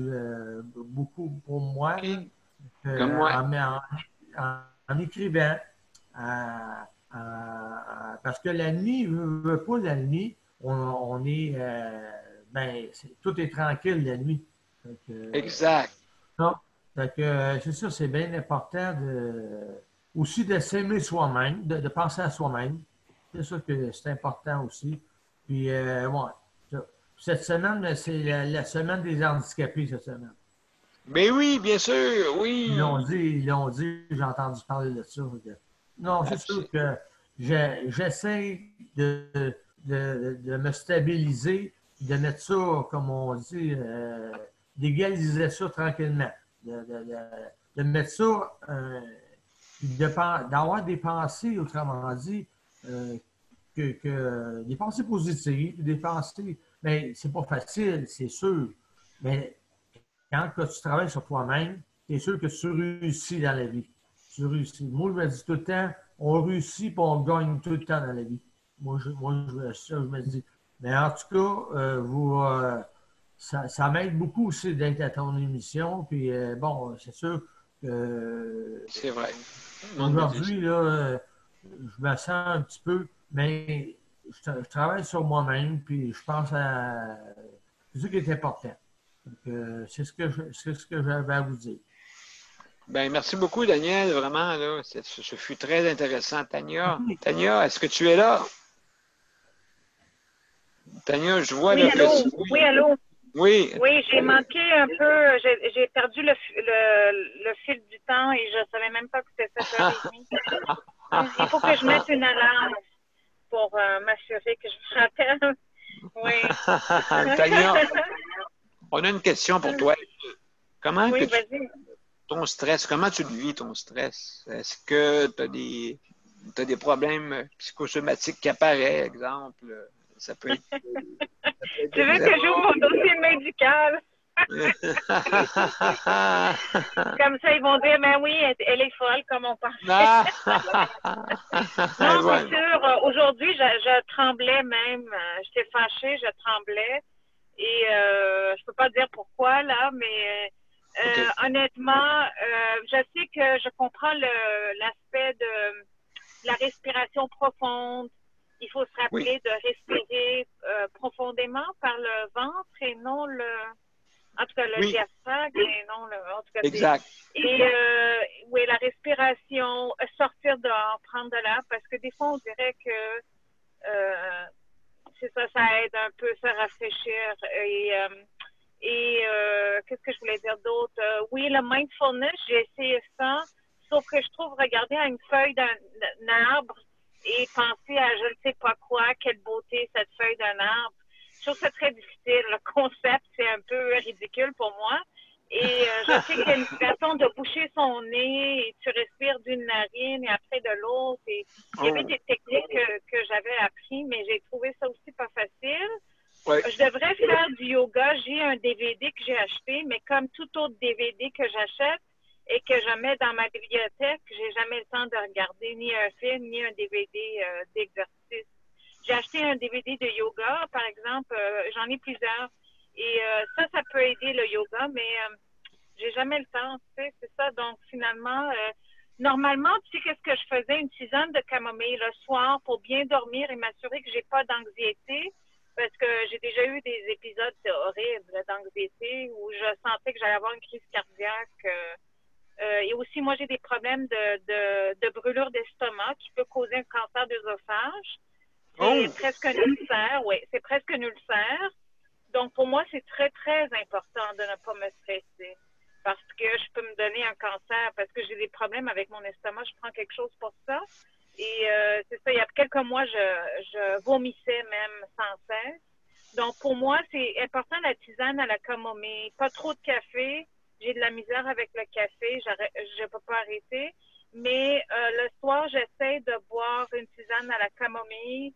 beaucoup pour moi. Comme moi. En écrivant. Parce que la nuit, pas la nuit, on est, tout est tranquille la nuit. Exact. Non, c'est ça, c'est bien important aussi de s'aimer soi-même, de penser à soi-même. C'est ça que c'est important aussi. Puis, cette semaine, c'est la semaine des handicapés, cette semaine. Mais oui, bien sûr, oui. Ils l'ont dit, j'ai entendu parler de ça. Non, c'est sûr que j'essaie de me stabiliser, de mettre ça, comme on dit, d'égaliser ça tranquillement. De mettre ça, d'avoir des pensées, autrement dit, des pensées positives, des pensées, mais c'est pas facile, c'est sûr. Mais quand tu travailles sur toi-même, tu es sûr que tu réussis dans la vie. tu réussis. Moi, je me dis tout le temps, on réussit et on gagne tout le temps dans la vie. Ça, je me dis. Mais en tout cas, ça m'aide beaucoup aussi d'être à ton émission. Puis bon, c'est sûr que C'est vrai. aujourd'hui, là, je me sens un petit peu, mais je travaille sur moi-même, puis je pense à. C'est ça qui est important. C'est ce que j'avais à vous dire. Ben, merci beaucoup, Daniel. Vraiment, là, ce fut très intéressant. Tania, est-ce que tu es là? Tania, je vois Oui, là, allô? que... Oui, allô? Oui. Oui, j'ai manqué un peu, j'ai perdu le fil du temps et je ne savais même pas que c'était 7h30. Il faut que je mette une alarme pour m'assurer que je me rappelle. Oui. Tania, on a une question pour toi. Comment Oui, que vas-y. ton stress, comment tu le vis, ton stress? Est-ce que tu as des problèmes psychosomatiques qui apparaissent, exemple? Ça peut être... Tu veux que j'ouvre mon dossier médical? Comme ça, ils vont dire, mais oui, elle est folle, comme on pensait. Non, c'est sûr. Aujourd'hui, je tremblais même. J'étais fâchée, je tremblais. Et je peux pas dire pourquoi, là, mais honnêtement, je sais que je comprends l'aspect de la respiration profonde. Il faut se rappeler de respirer profondément par le ventre et non en tout cas, le diaphragme et non en tout cas, exact. Et oui, la respiration, sortir dehors, prendre de l'air, parce que des fois, on dirait que c'est ça, ça aide un peu, ça rafraîchir. Et qu'est-ce que je voulais dire d'autre? Oui, le mindfulness, j'ai essayé ça, sauf que je trouve regarder à une feuille d'un arbre et penser à je ne sais pas quoi, quelle beauté cette feuille d'un arbre. Je trouve ça très difficile. Le concept, c'est un peu ridicule pour moi. Et je sais qu'il y a une façon de boucher son nez et tu respires d'une narine et après de l'autre. Il y avait des techniques que j'avais appris, mais j'ai trouvé ça aussi pas facile. Ouais. Je devrais faire du yoga. J'ai un DVD que j'ai acheté, mais comme tout autre DVD que j'achète et que je mets dans ma bibliothèque, j'ai jamais le temps de regarder ni un film, ni un DVD d'exercice. J'ai acheté un DVD de yoga, par exemple. J'en ai plusieurs. Et ça peut aider le yoga, mais j'ai jamais le temps, tu sais, c'est ça. Donc, finalement, normalement, tu sais, qu'est-ce que je faisais? Une tisane de camomille le soir pour bien dormir et m'assurer que j'ai pas d'anxiété, parce que j'ai déjà eu des épisodes horribles d'anxiété où je sentais que j'allais avoir une crise cardiaque. Et aussi, moi, j'ai des problèmes de brûlure d'estomac qui peut causer un cancer d'œsophage. C'est presque un ulcère, oui, c'est presque un ulcère. Donc, pour moi, c'est très, très important de ne pas me stresser parce que je peux me donner un cancer, parce que j'ai des problèmes avec mon estomac. Je prends quelque chose pour ça. Et c'est ça, il y a quelques mois, je vomissais même sans cesse. Donc, pour moi, c'est important la tisane à la camomille. Pas trop de café. J'ai de la misère avec le café. Je ne peux pas arrêter. Mais le soir, j'essaie de boire une tisane à la camomille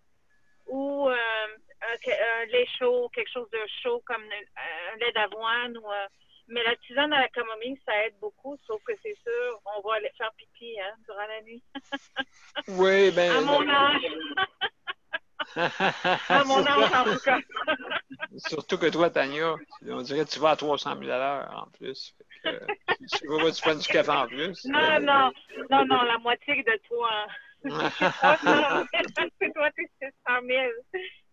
ou un lait chaud, quelque chose de chaud comme un lait d'avoine. Mais la tisane à la camomille, ça aide beaucoup, sauf que c'est sûr, on va aller faire pipi durant la nuit. Oui, bien... À mon âge. À mon âge, en tout cas. Surtout que toi, Tania, on dirait que tu vas à 300 000 à l'heure en plus. Tu prends du café en plus. Non, la moitié de toi. C'est toi, t'es 100 000.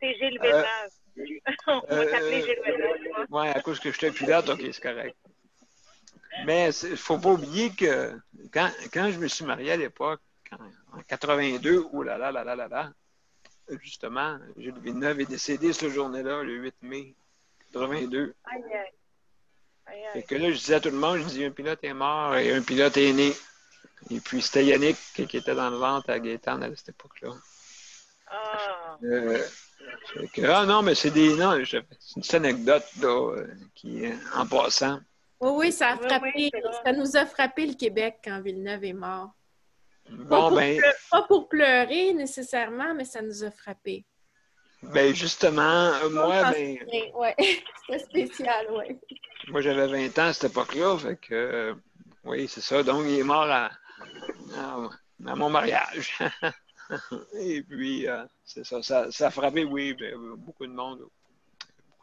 C'est Gilles Vétas. On va t'appeler Gilles Vétas. Oui, à cause que je t'ai pilote, OK, c'est correct. Mais il ne faut pas oublier que quand je me suis marié à l'époque, en 82, oh là là là là là là, justement, Gilles Villeneuve est décédé cette journée-là, le 8 mai 82. Aïe, aïe. Aïe, aïe. Et que là, je disais à tout le monde, je dis, un pilote est mort et un pilote est né. Et puis, c'était Yannick qui était dans le ventre à Gaétane à cette époque-là. Non, mais c'est une petite anecdote là, qui, en passant. Oui, ça a frappé, ça nous a frappé le Québec quand Villeneuve est mort. Bon, Pas pour pleurer nécessairement, mais ça nous a frappé. Ben justement, moi, ouais, c'était spécial, oui. Moi, j'avais 20 ans à cette époque-là, fait que oui, c'est ça. Donc, il est mort à mon mariage. Et puis, c'est ça, ça a frappé, oui, beaucoup de monde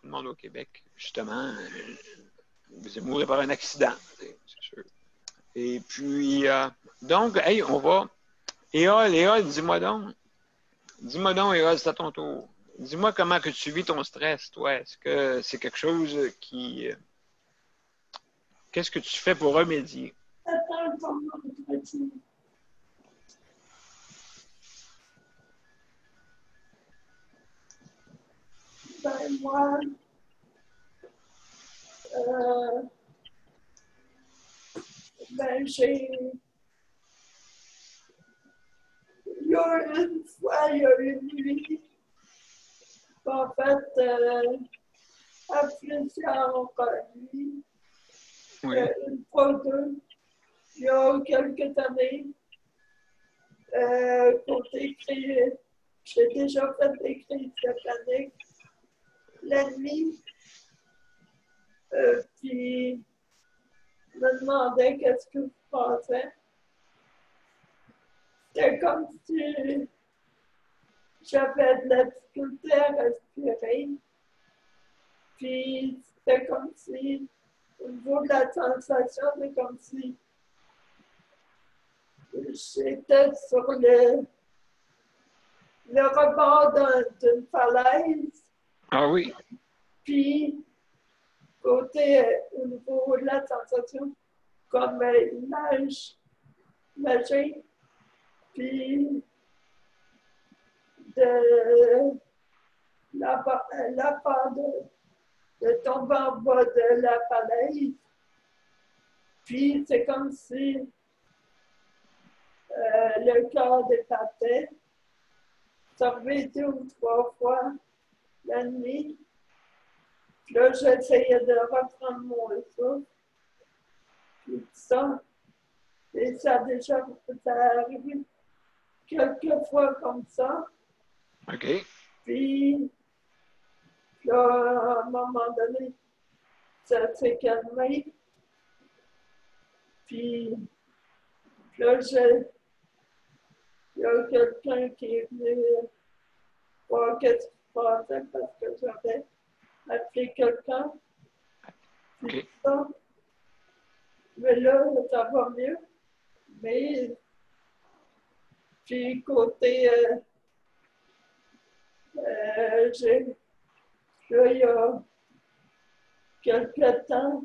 au Québec, justement. Vous êtes mort par un accident, c'est sûr. Et puis, donc, hey, on va. Éole, dis-moi donc, Éole, c'est à ton tour. Dis-moi comment que tu vis ton stress, toi. Est-ce que c'est quelque chose qui... Qu'est-ce que tu fais pour remédier? Attends, comment tu ben, moi, ben, il y a une fois, il y a une nuit, en fait, à plusieurs nuits, Oui. une fois ou deux, il y a quelques années, côté crise, j'ai déjà fait des crises de panique la nuit, puis je me demandais qu'est-ce que je pensais. C'était comme si j'avais de la difficulté à respirer. Puis c'était comme si, au niveau de la sensation, c'est comme si j'étais sur le rebord d'une falaise. Ah oui. Puis, côté, au niveau de la sensation, comme une nage magique. Puis, de la peur de tomber en bas de la falaise. Puis, c'est comme si le cœur départait. Ça revenait 2 ou 3 fois la nuit. Puis là, j'essayais de reprendre mon souffle. Puis tout ça. Et ça a déjà arrivé quelques fois comme ça. OK. Puis là, à un moment donné, ça s'est calmé. Puis là, il y a quelqu'un qui est venu voir qu'est-ce qui se passait parce que j'avais appelé quelqu'un. Puis OK. ça. Mais là, ça va mieux. Mais puis côté là, il y a quelques temps,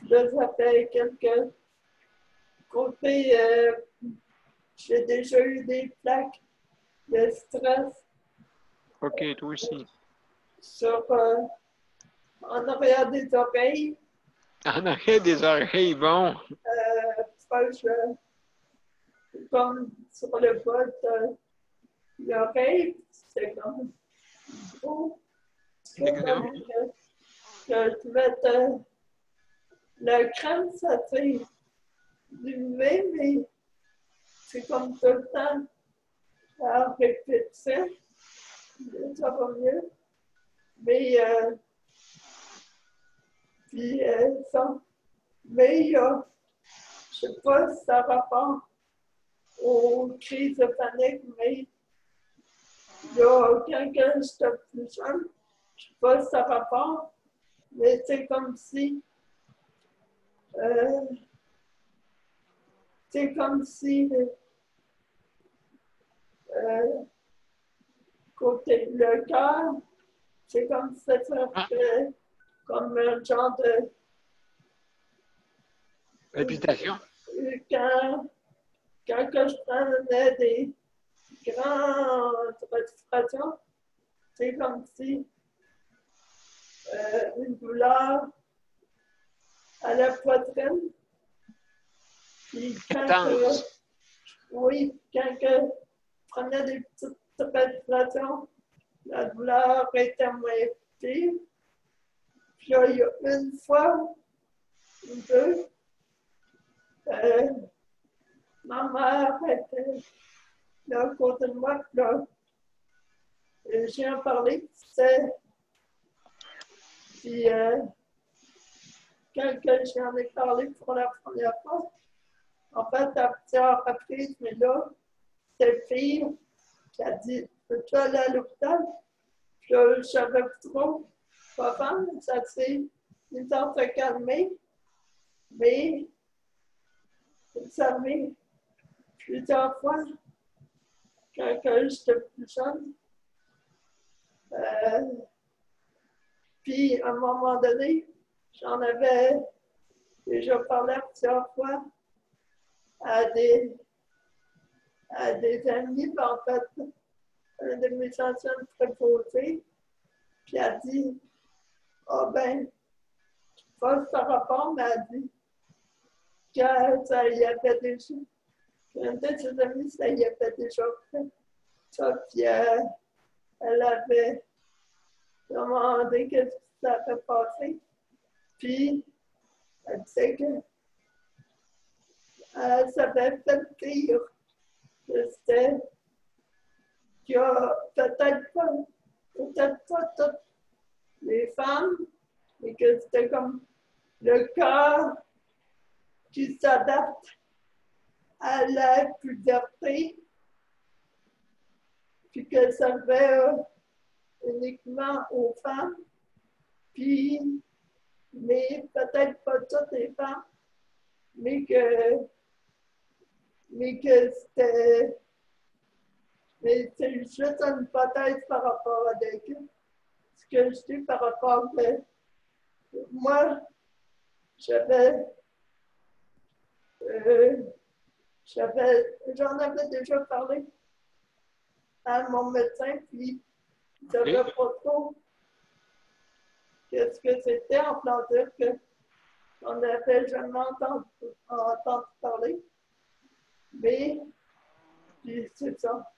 là, ça fait quelques côté, j'ai déjà eu des plaques de stress OK, toi aussi. sur en arrière des oreilles. En arrière des oreilles, bon. Proche, comme sur le bas de l'oreille, c'est comme gros. C'est comme que tu mettes la crème, ça fait diminuer, mais c'est comme tout le temps à répétition. Ça va mieux. Mais, puis ça. Mais il y a, je ne sais pas si ça rapporte aux crises de panique, mais il y a quelqu'un, j'étais plus jeune, je ne sais pas si ça rapporte, mais c'est comme si, côté le cœur, c'est comme si ça fait comme un genre de Palpitation. Quand je prenais des grandes respirations, c'est comme si une douleur à la poitrine. Puis quand je prenais des petites respirations, la douleur était moins vive. Puis là, il y a une fois ou deux, ma mère était là à côté de moi, puis là, j'ai en parlé, puis quand j'en ai parlé pour la première fois, En fait, à plusieurs reprises, mais là, cette fille qui a dit, peux-tu aller à l'hôpital? Puis là, je savais plus trop quoi faire, ça s'est mis à se calmer. Mais, vous savez, plusieurs fois, quand j'étais plus jeune, puis à un moment donné, j'en avais déjà parlé plusieurs fois à des amis, puis en fait, un de mes anciennes préposées, puis elle a dit, ah ben, pas ce rapport, mais elle a dit que ça y avait déjà, une de ses amies, ça y avait déjà fait ça, puis elle avait demandé qu'est-ce qui s'avait passé, puis elle disait que ça avait fait pire, que c'était qu'il y a peut-être pas toutes les femmes, mais que c'était comme le corps qui s'adapte à la puberté, puis que ça servait uniquement aux femmes, puis, mais peut-être pas toutes les femmes, mais que c'était, mais c'est juste une hypothèse par rapport à ce que je dis par rapport à moi, j'en avais déjà parlé à mon médecin, puis il ne savait pas trop qu'est-ce que c'était, en plan dire qu'on n'avait jamais entendu parler. Mais, puis c'est ça.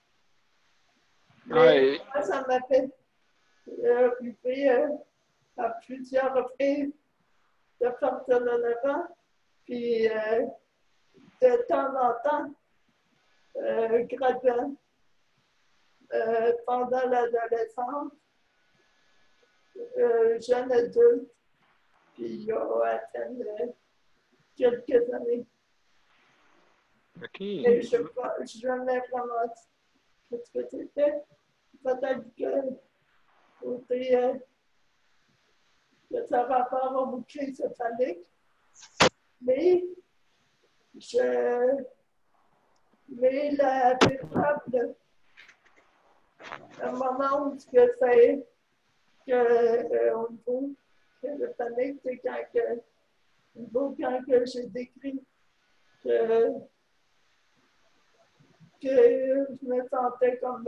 Mais moi, ça m'a fait arriver à plusieurs reprises de partir de l'avant, puis de temps en temps, graduellement, pendant l'adolescence, jeune adulte, puis il y a à peine quelques années. OK. Et je jamais vraiment dit ce que c'était. Peut-être que ça va rapport au bouclier céphalique, mais la véritable, le moment où c'est au niveau de panique, c'est quand j'ai décrit que je me sentais comme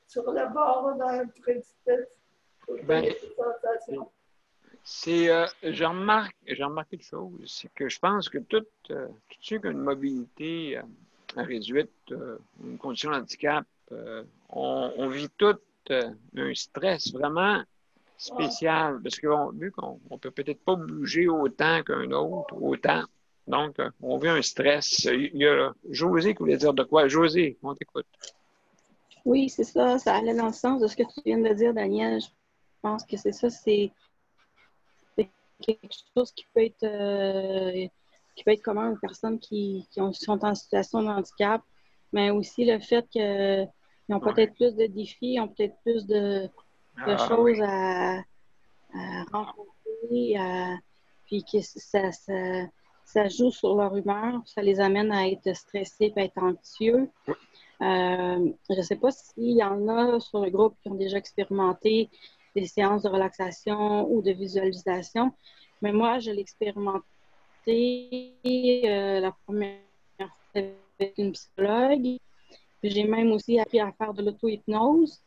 sur le bord d'un précipice. Ben, j'ai remarqué une chose, c'est que je pense que tous ceux qui ont une mobilité réduite, une condition de handicap, on vit tout un stress vraiment spécial, parce que vu qu'on ne peut peut-être pas bouger autant qu'un autre, donc on vit un stress. Il y a José qui voulait dire de quoi? José, on t'écoute. Oui, c'est ça, ça allait dans le sens de ce que tu viens de dire, Daniel. Je pense que c'est ça, c'est quelque chose qui peut être commun aux personnes qui sont en situation de handicap, mais aussi le fait qu'ils ont peut-être plus de défis, ont peut-être plus de choses à rencontrer, puis que ça joue sur leur humeur, ça les amène à être stressés et à être anxieux. Je ne sais pas s'il y en a sur le groupe qui ont déjà expérimenté des séances de relaxation ou de visualisation, mais moi, je l'ai expérimenté la première fois avec une psychologue. J'ai même aussi appris à faire de l'auto-hypnose.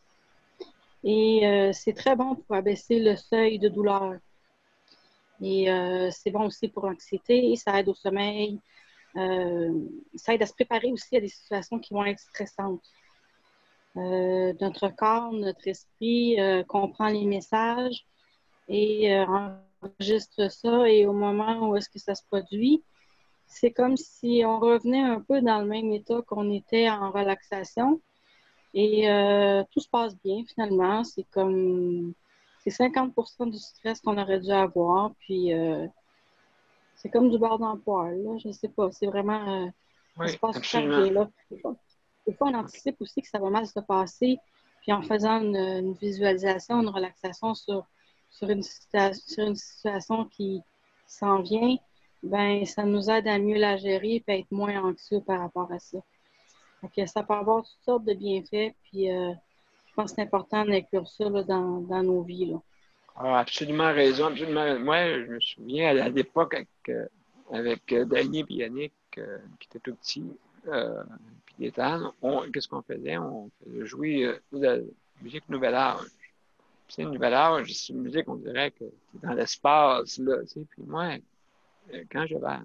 Et c'est très bon pour abaisser le seuil de douleur. Et c'est bon aussi pour l'anxiété, ça aide au sommeil, ça aide à se préparer aussi à des situations qui vont être stressantes. Notre corps, notre esprit comprend les messages et enregistre ça. Et au moment où est-ce que ça se produit, c'est comme si on revenait un peu dans le même état qu'on était en relaxation. Et tout se passe bien finalement. C'est 50% du stress qu'on aurait dû avoir. Puis c'est comme du beurre dans le poêle, là. Je sais pas. C'est vraiment Ça se Oui, passe super absolument. bien, là. Des fois, on anticipe aussi que ça va mal se passer, puis en faisant une visualisation, une relaxation sur une situation qui s'en vient, ben ça nous aide à mieux la gérer et être moins anxieux par rapport à ça. Donc, ça peut avoir toutes sortes de bienfaits, puis je pense que c'est important d'inclure ça là, dans nos vies. Là. Ah, absolument raison, absolument raison. Moi, je me souviens à l'époque avec Danny et Yannick, qui étaient tout petits, puis Gaétane, qu'est-ce qu'on faisait? On faisait jouer de la musique Nouvel Âge. C'est une Nouvel Âge, c'est une musique, on dirait, que c'est dans l'espace, là, tu sais. Puis moi, quand j'avais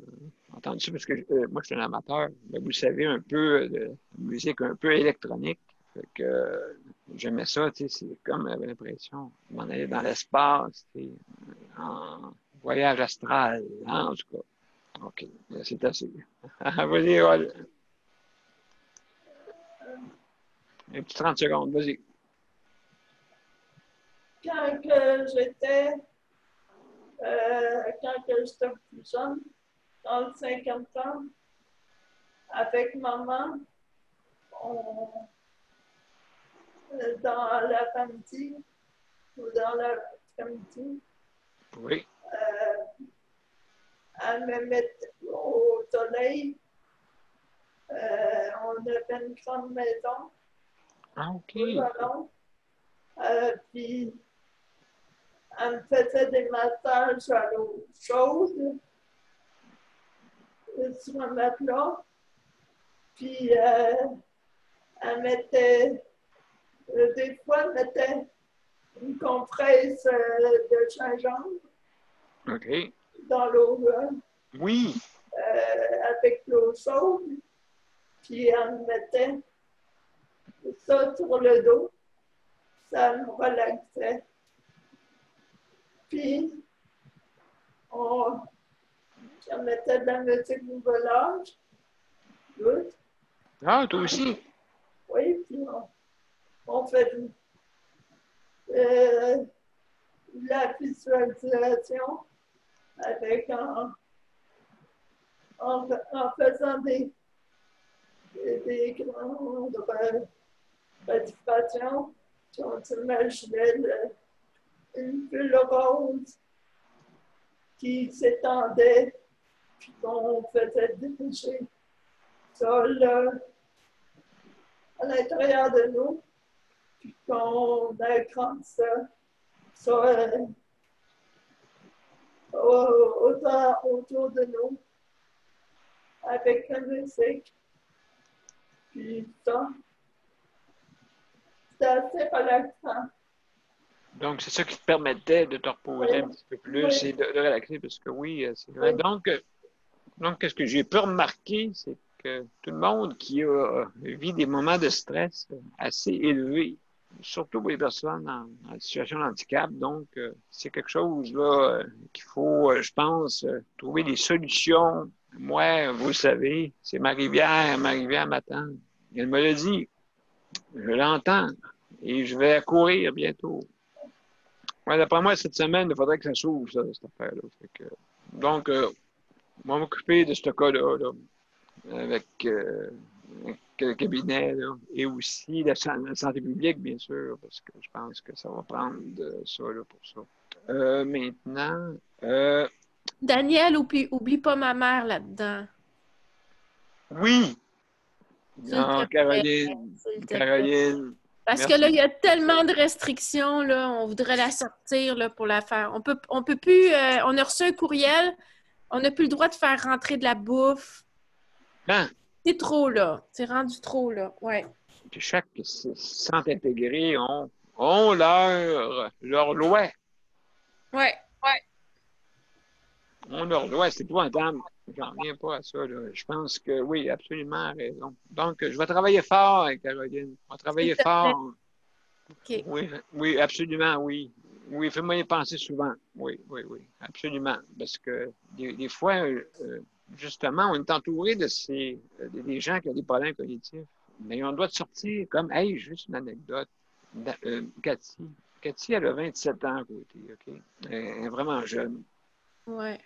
entendu ça, parce que moi, je suis un amateur, mais vous savez, un peu de musique un peu électronique. Fait que j'aimais ça, tu sais, c'est comme j'avais l'impression de m'en aller dans l'espace, tu sais, en voyage astral, hein, en tout cas. OK, c'est assez. Vas-y, Val. Un petit 30 secondes, vas-y. Quand que j'étais plus jeune, dans le 50 ans, avec maman, dans l'après-midi ou dans l'après-midi, Oui. elle me mettait au soleil. On avait une grande maison Ah, OK. au salon. Puis elle me faisait des massages à l'eau chaude sur un matelas. Puis elle mettait, des fois, elle mettait une compresse de gingembre OK. dans l'eau Oui. avec l'eau chaude. Puis elle me mettait ça sur le dos. Ça me relaxait. Puis on mettait de la musique Nouvel Âge. Good. Ah, toi aussi. Oui, puis on fait la visualisation avec en faisant des grandes respirations. Puis on s'imaginait une bulle rose qui s'étendait, puis qu'on faisait diriger ça là, à l'intérieur de nous, puis qu'on agrandit ça autour de nous, avec la musique, puis ça. C'était assez relaxant. Donc, c'est ça qui te permettait de te reposer un petit peu plus et de relaxer, parce que oui, c'est vrai. Donc, qu'est-ce que j'ai pu remarquer, c'est que tout le monde qui vit des moments de stress assez élevés, surtout pour les personnes en situation de handicap, donc c'est quelque chose là qu'il faut, je pense, trouver des solutions. Moi, vous le savez, c'est Marie-Vière m'attend. Elle me l'a dit, je l'entends, et je vais courir bientôt. Ouais, d'après moi, cette semaine, il faudrait que ça s'ouvre, ça, cette affaire-là. Donc, on va m'occuper de ce cas-là, là, avec le cabinet, là, et aussi la santé publique, bien sûr, parce que je pense que ça va prendre ça là, pour ça. Maintenant, Daniel, oublie pas ma mère là-dedans. oui! S'il Non, te plaît, s'il te plaît. Parce merci. que là, il y a tellement de restrictions, là, on voudrait la sortir là, pour la faire. On peut plus. On a reçu un courriel, on n'a plus le droit de faire rentrer de la bouffe. Hein? C'est trop, là. C'est rendu trop, là. Ouais. Puis chaque centre intégré ont leur loi. Ouais. On leur loi, c'est épouvantable. J'en reviens pas à ça. Là. Je pense que oui, absolument raison. Donc, je vais travailler fort, Caroline. Je vais travailler fort. OK. Oui, absolument, oui. Oui, fais-moi y penser souvent. Oui, absolument. Parce que des fois, justement, on est entouré de des gens qui ont des problèmes cognitifs. Mais on doit sortir comme, hey, juste une anecdote. Cathy, elle a 27 ans à côté, OK? Elle est vraiment jeune. Ouais.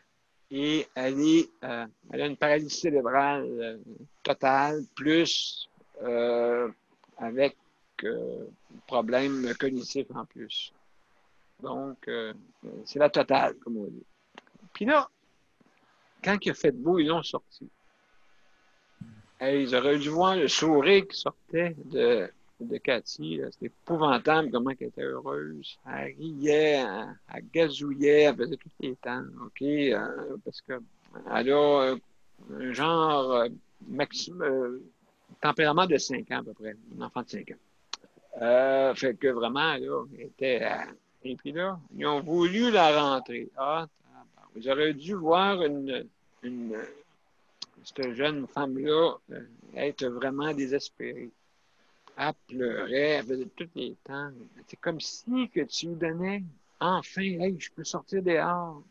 et elle a une paralysie cérébrale totale, plus avec problème cognitif en plus. Donc, c'est la totale, comme on dit. Puis là, quand il a fait beau, ils l'ont sorti. Hey, ils auraient dû voir le sourire qui sortait de Cathy. C'était épouvantable comment elle était heureuse. Elle riait, elle gazouillait, elle faisait tous les temps. OK? Parce que elle a un genre tempérament de 5 ans à peu près. Un enfant de 5 ans. Fait que vraiment, là, elle était. Et puis là, ils ont voulu la rentrer. Ah, ils auraient dû voir cette jeune femme-là être vraiment désespérée. Elle pleurait, elle faisait tous les temps. C'est comme si que tu lui donnais, enfin, hey, je peux sortir dehors.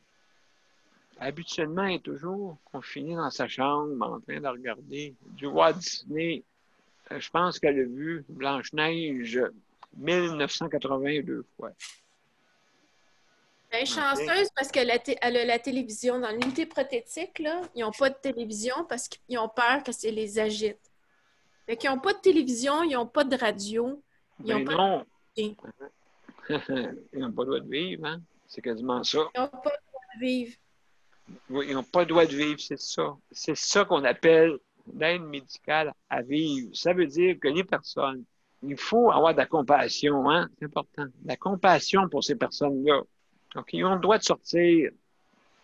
Habituellement, elle est toujours confinée dans sa chambre en train de regarder du Walt Disney. Je pense qu'elle a vu Blanche-Neige 1982 fois. Elle est chanceuse parce qu'elle a la télévision. Dans l'unité prothétique, là, ils n'ont pas de télévision parce qu'ils ont peur que ça les agite. Fait qu'ils n'ont pas de télévision, ils n'ont pas de radio. Ils Ben n'ont pas non. de... Ils n'ont pas le droit de vivre, hein? C'est quasiment ça. Ils n'ont pas le droit de vivre. Oui, ils n'ont pas le droit de vivre, c'est ça. C'est ça qu'on appelle l'aide médicale à vivre. Ça veut dire que les personnes, il faut avoir de la compassion, hein? C'est important. De la compassion pour ces personnes-là. Donc, ils ont le droit de sortir.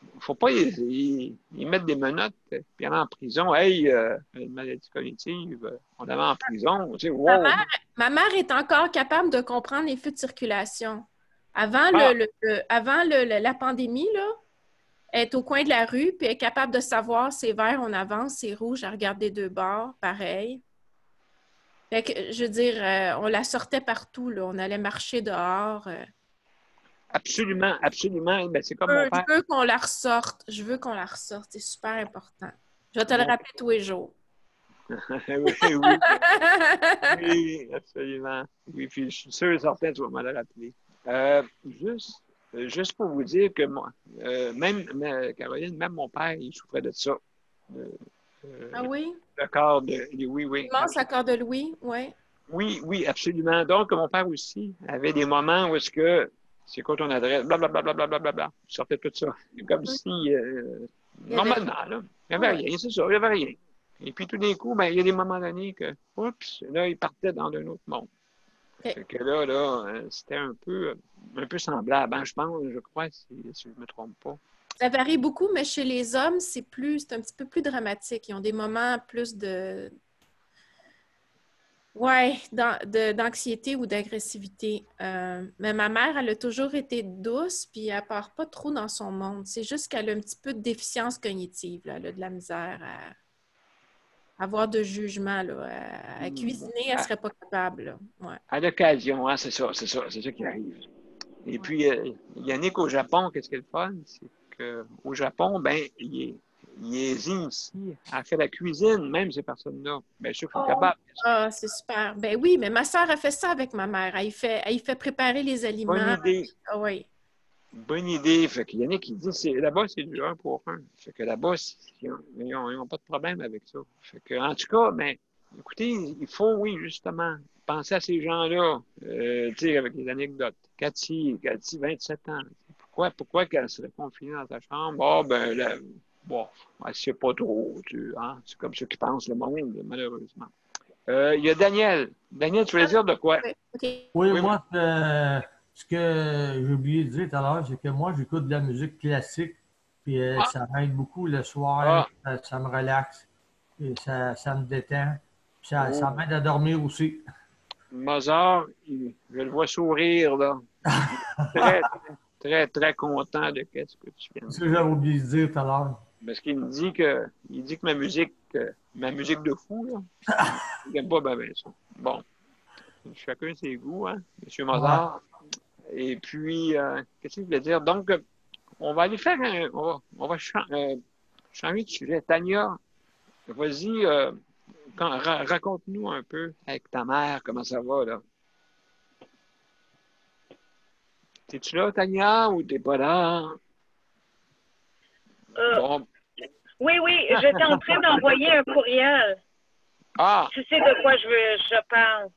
Il ne faut pas y mettre des menottes puis aller en prison. Hey, une maladie cognitive, on l'avait en prison. Tu sais, wow. Ma mère est encore capable de comprendre les feux de circulation. Avant, avant la pandémie, là, elle est au coin de la rue, puis elle est capable de savoir c'est vert, on avance, c'est rouge, elle regarde des deux bords, pareil. Fait que, je veux dire, on la sortait partout, là. On allait marcher dehors. Absolument, absolument. Ben, c'est comme mon père. Je veux qu'on la ressorte. Je veux qu'on la ressorte. C'est super important. Je vais te le rappeler tous les jours. Oui, oui, absolument. Oui, puis je suis sûr et certain que tu vas me le rappeler. Juste pour vous dire que moi, Caroline, même mon père, il souffrait de ça. Ah oui? Le corps de Louis, oui. L'immense accord de Louis, oui. Oui, oui, absolument. Donc, mon père aussi avait des moments où est-ce que c'est quoi ton adresse, blablabla, blablabla. Il sortait tout ça. Comme si, normalement, là, il n'y avait rien, c'est ça, il n'y avait rien. Et puis, tout d'un coup, ben, il y a des moments donnés que, oups, là, il partait dans un autre monde. Fait que là, c'était un peu semblable, hein, je pense, je crois, si je ne me trompe pas. Ça varie beaucoup, mais chez les hommes, c'est un petit peu plus dramatique. Ils ont des moments plus d'anxiété ou d'agressivité. Mais ma mère, elle a toujours été douce, puis elle part pas trop dans son monde. C'est juste qu'elle a un petit peu de déficience cognitive, là. Elle a de la misère à avoir de jugement, là. À cuisiner, elle serait pas capable, là. Ouais. À l'occasion, hein, c'est ça qui arrive. Et puis, Yannick, au Japon, qu'est-ce qui est le fun? C'est qu'au Japon, ben, il est ici à faire la cuisine, même ces personnes-là. Bien sûr qu'ils sont capables. Ah, c'est super. Ben oui, mais ma soeur a fait ça avec ma mère. Elle fait préparer les aliments. Bonne idée. Ah oui. Bonne idée. Fait que Yannick, il dit, là-bas, c'est du 1 pour 1. Fait que là-bas, ils n'ont pas de problème avec ça. Fait que, en tout cas, ben, écoutez, il faut, oui, justement, penser à ces gens-là, tu sais, avec les anecdotes. Cathy, 27 ans. Pourquoi qu'elle serait confinée dans sa chambre? Ah, ben, là, bon, elle sait pas trop, hein? C'est comme ça qu'ils pensent le monde, malheureusement. Il y a Daniel. Daniel, tu voulais dire de quoi? Oui, moi, ce que j'ai oublié de dire tout à l'heure, c'est que moi, j'écoute de la musique classique, puis ça m'aide beaucoup le soir, ça me relaxe, et ça me détend, puis ça m'aide à dormir aussi. Mozart, je le vois sourire, là. Très, très, très content de ce que tu viens de dire. C'est ce que j'avais oublié de dire tout à l'heure. Parce qu'il me dit que ma musique de fou, là, il n'aime pas bien ça. Bon, chacun ses goûts, hein, M. Mozart. Ouais. Et puis, qu'est-ce que je voulais dire? Donc, on va aller faire on va changer de sujet. Tania, vas-y, raconte-nous un peu avec ta mère, comment ça va, là. T'es-tu là, Tania, ou t'es pas là? Bon. Oui, j'étais en train d'envoyer un courriel. Ah! Tu sais de quoi je parle.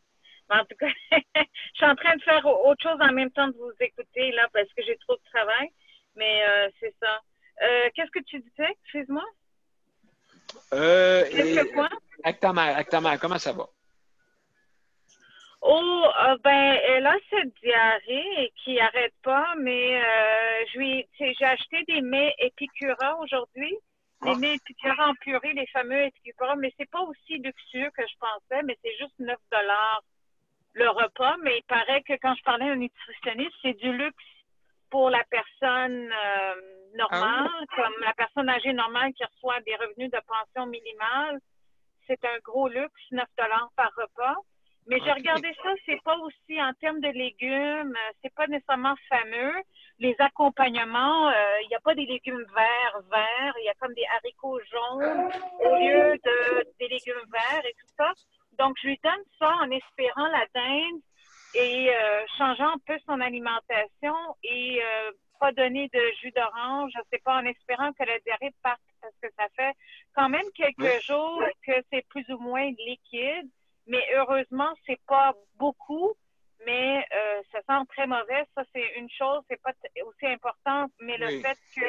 En tout cas, je suis en train de faire autre chose en même temps de vous écouter, là, parce que j'ai trop de travail. Mais c'est ça. Qu'est-ce que tu disais? Excuse-moi. Qu'est-ce que quoi? Avec ta mère, comment ça va? Oh, ben, elle a cette diarrhée qui arrête pas, mais j'ai acheté des mets Epicura aujourd'hui. Les mets Epicura en purée, les fameux Epicura, mais c'est pas aussi luxueux que je pensais, mais c'est juste 9 le repas. Mais il paraît que quand je parlais à un nutritionniste, c'est du luxe pour la personne normale, comme la personne âgée normale qui reçoit des revenus de pension minimale. C'est un gros luxe, 9 par repas. Mais j'ai regardé ça, c'est pas aussi en termes de légumes, c'est pas nécessairement fameux. Les accompagnements, il n'y a pas des légumes verts, il y a comme des haricots jaunes au lieu des légumes verts et tout ça. Donc, je lui donne ça en espérant la dinde et changeant un peu son alimentation et pas donner de jus d'orange, je sais pas, en espérant que la diarrhée parte parce que ça fait quand même quelques jours que c'est plus ou moins liquide. Mais heureusement, c'est pas beaucoup, mais ça sent très mauvais. Ça, c'est une chose, c'est pas aussi important, mais le fait que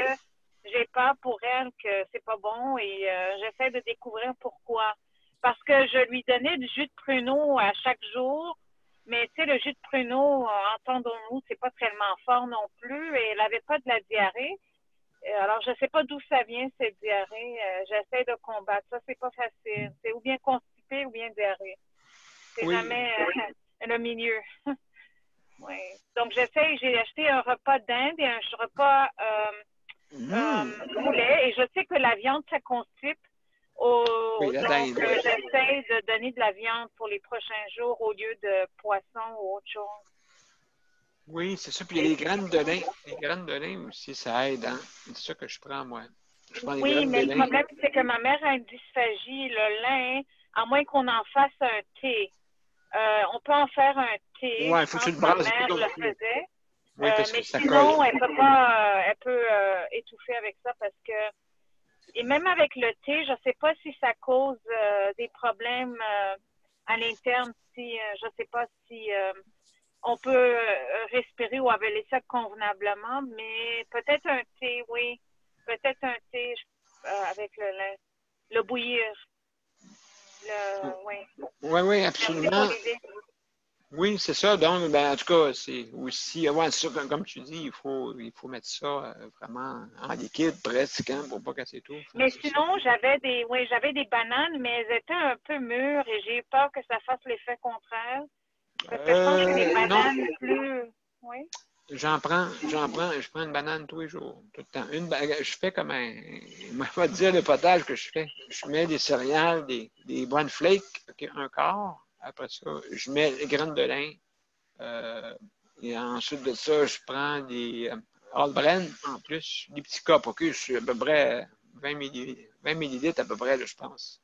j'ai peur pour elle que c'est pas bon et j'essaie de découvrir pourquoi. Parce que je lui donnais du jus de pruneau à chaque jour, mais tu sais, le jus de pruneau, entendons-nous, c'est pas tellement fort non plus et elle avait pas de la diarrhée. Alors, je sais pas d'où ça vient, cette diarrhée. J'essaie de combattre ça. C'est pas facile. C'est ou bien constipé ou bien diarrhée. C'est jamais le milieu. Oui. Donc, j'ai acheté un repas d'Inde et un repas poulet. Et je sais que la viande, ça constipe. Donc, j'essaie de donner de la viande pour les prochains jours au lieu de poisson ou autre chose. Oui, c'est ça. Puis il y a les graines de lin. Les graines de lin aussi, ça aide. Hein? C'est ça que je prends, moi. Je prends les graines mais de le lin. problème, c'est que ma mère a une dysphagie. Le lin, à moins qu'on en fasse un thé. On peut en faire un thé. Oui, il faut que tu le brasses. Ma mère le faisait. Oui, parce mais que ça sinon, colle. elle peut pas, elle peut étouffer avec ça parce que, et même avec le thé, je sais pas si ça cause des problèmes à l'interne, si, je sais pas si on peut respirer ou avaler ça convenablement, mais peut-être un thé, oui. Peut-être un thé avec le lin. Le bouillir. Oui, absolument. Oui, c'est ça. Donc, ben, en tout cas, c'est aussi, ouais, c'est ça, comme tu dis, il faut mettre ça vraiment en liquide presque, hein, pour pas casser tout. Mais sinon, j'avais des bananes, mais elles étaient un peu mûres et j'ai peur que ça fasse l'effet contraire. Parce que je pense que les bananes plus. Oui. Je prends une banane tous les jours, tout le temps. Je fais comme on va dire le potage que je fais. Je mets des céréales, des bonnes flakes, un quart. Après ça, je mets les graines de lin. Et ensuite de ça, je prends des All-Bren en plus, des petits cups. OK, je suis à peu près 20 millilitres à peu près, là, je pense.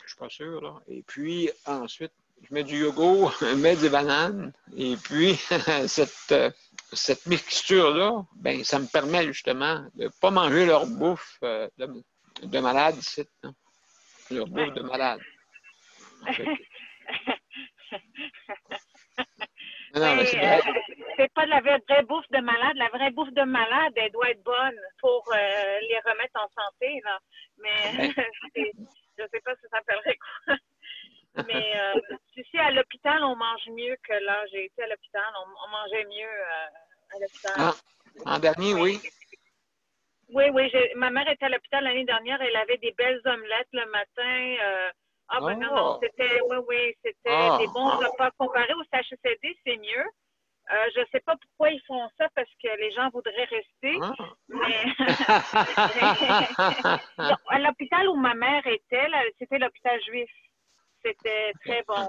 Je suis pas sûr, là. Et puis, ensuite, je mets du yogourt, je mets des bananes. Et puis, cette mixture-là, ben, ça me permet justement de ne pas manger leur bouffe de malade ici. Hein? Leur bouffe de malade. En fait. Non, c'est pas de la vraie bouffe de malade. La vraie bouffe de malade, elle doit être bonne pour les remettre en santé. Là. Mais je sais pas si ça s'appellerait quoi. Mais ici, à l'hôpital, on mange mieux que là. J'ai été à l'hôpital, on mangeait mieux à l'hôpital. Ah, en dernier, oui. Oui, ma mère était à l'hôpital l'année dernière. Elle avait des belles omelettes le matin. Non, c'était des bons repas. Comparé au CHSLD, c'est mieux. Je ne sais pas pourquoi ils font ça parce que les gens voudraient rester. Mais à l'hôpital où ma mère était, c'était l'hôpital juif. C'était très bon.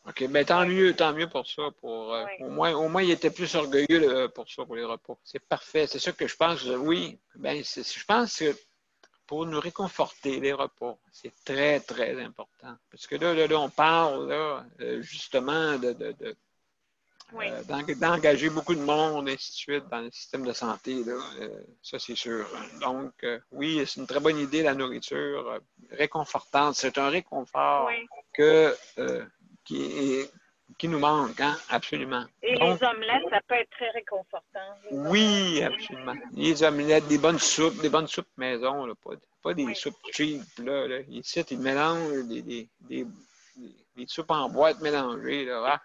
OK, ben tant mieux pour ça. Au moins, il était plus orgueilleux pour ça, pour les repas. C'est parfait. C'est ça que je pense. Oui, ben je pense que pour nous réconforter, les repas, c'est très, très important. Parce que là on parle justement Oui. D'engager beaucoup de monde, ainsi de suite, dans le système de santé, là, ça c'est sûr. Donc, oui, c'est une très bonne idée, la nourriture, réconfortante. C'est un réconfort qui nous manque, hein, absolument. Et donc, les omelettes, ça peut être très réconfortant. Oui, absolument. Les omelettes, des bonnes soupes maison, là, pas des soupes cheap. Là. Ici, ils mélangent des soupes en boîte mélangées. Là.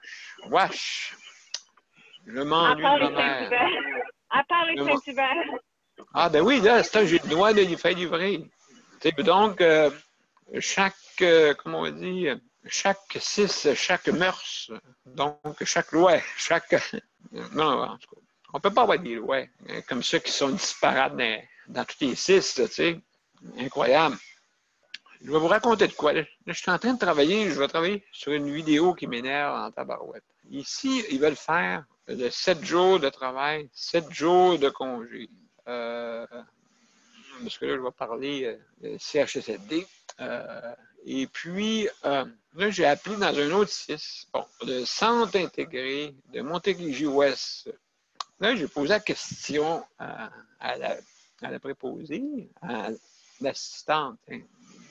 Wesh! Je m'ennuie de ma mère. À part les Saint-Hubert. Ah, ben oui, là, j'ai le droit de les faire livrer. Donc, comment on dit, chaque mœurs, donc chaque loi, non, en tout cas, on ne peut pas avoir des lois comme ça qui sont disparates dans tous les 6, tu sais, incroyable. Je vais vous raconter de quoi. Là, je suis en train de travailler, je vais travailler sur une vidéo qui m'énerve en tabarouette. Ici, ils veulent faire de 7 jours de travail, 7 jours de congé. Parce que là, je vais parler de CHSLD. Et puis, là, j'ai appelé dans un autre CIS, le Centre intégré de Montérégie-Ouest. Là, j'ai posé la question à la préposée, à l'assistante. Hein.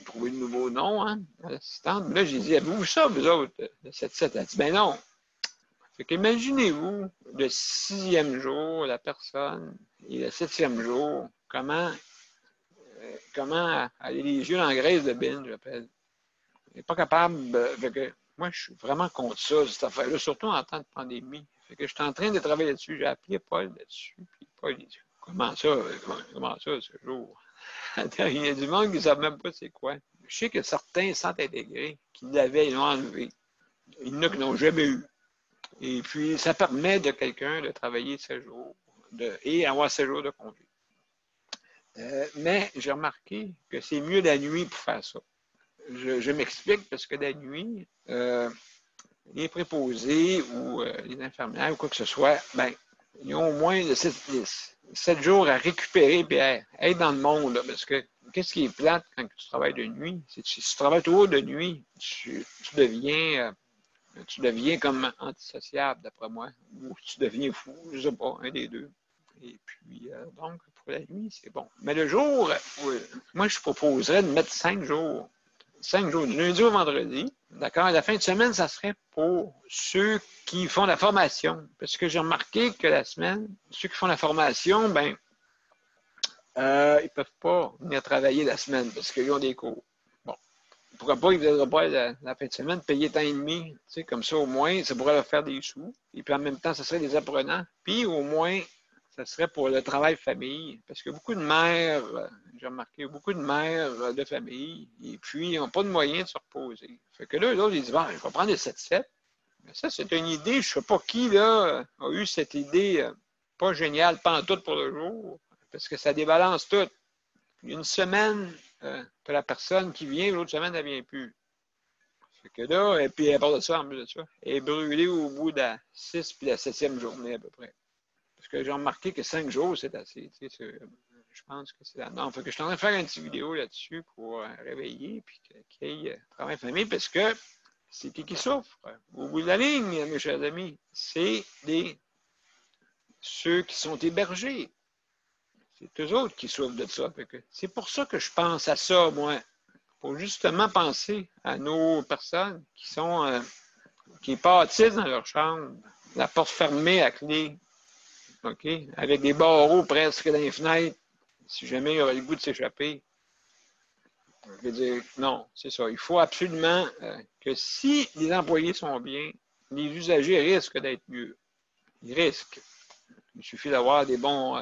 Trouver le nouveau nom, hein, à l'assistante. Là, j'ai dit, avez-vous ça, vous autres, de 7-7? Elle a dit, ben non. Fait qu'imaginez-vous, le 6e jour, la personne, et le 7e jour, comment aller les yeux dans la graisse de bin, j'appelle. Il n'est pas capable. Moi, je suis vraiment contre ça, cette affaire-là, surtout en temps de pandémie. Fait que je suis en train de travailler là-dessus. J'ai appelé Paul là-dessus. Puis Paul, il dit, comment ça, ce jour? Il y a du monde qui ne savent même pas c'est quoi. Je sais que certains centres intégrés qui l'avaient, ils l'ont enlevé. Il y en a qui n'ont jamais eu. Et puis, ça permet de quelqu'un de travailler 7 jours et avoir 7 jours de congé. Mais j'ai remarqué que c'est mieux la nuit pour faire ça. Je m'explique parce que la nuit, les préposés ou les infirmières ou quoi que ce soit, ben, ils ont au moins 7 jours à récupérer et à être dans le monde. Là, parce que qu'est-ce qui est plate quand tu travailles de nuit? C'est que si tu travailles toujours de nuit, tu deviens comme antisociable, d'après moi. Ou tu deviens fou, je ne sais pas, un des deux. Et puis, donc, pour la nuit, c'est bon. Mais le jour, moi, je proposerais de mettre 5 jours. 5 jours, du lundi au vendredi. D'accord? À la fin de semaine, ça serait pour ceux qui font la formation. Parce que j'ai remarqué que la semaine, ceux qui font la formation, ben, ils ne peuvent pas venir travailler la semaine parce qu'ils ont des cours. Bon. Pourquoi pas, ils ne viendraient pas la fin de semaine, payer temps et demi. Tu sais, comme ça, au moins, ça pourrait leur faire des sous. Et puis en même temps, ça serait des apprenants. Puis au moins, ça serait pour le travail famille. Parce que beaucoup de mères, j'ai remarqué, beaucoup de mères de famille, et puis ils n'ont pas de moyens de se reposer. Fait que là, l'autre, ils disent, bon, je vais prendre les 7-7. Mais ça, c'est une idée, je ne sais pas qui, là, a eu cette idée pas géniale, pantoute pour le jour, parce que ça débalance tout. Une semaine, tu as la personne qui vient, l'autre semaine, elle ne vient plus. Fait que là, et puis à part de ça, en plus de ça, elle est brûlée au bout de la 6 puis la 7e journée à peu près. Parce que j'ai remarqué que 5 jours, c'est assez. Je pense que c'est la norme. Fait que je suis en train de faire une petite vidéo là-dessus pour réveiller puis qu'il y ait travail famille parce que c'est qui souffre. Au bout de la ligne, mes chers amis, c'est ceux qui sont hébergés. C'est eux autres qui souffrent de ça. C'est pour ça que je pense à ça, moi. Pour justement penser à nos personnes qui pâtissent dans leur chambre, la porte fermée à clé. OK? Avec des barreaux presque dans les fenêtres, si jamais il aurait le goût de s'échapper. Je veux dire, non, c'est ça. Il faut absolument que si les employés sont bien, les usagers risquent d'être mieux. Ils risquent. Il suffit d'avoir des bons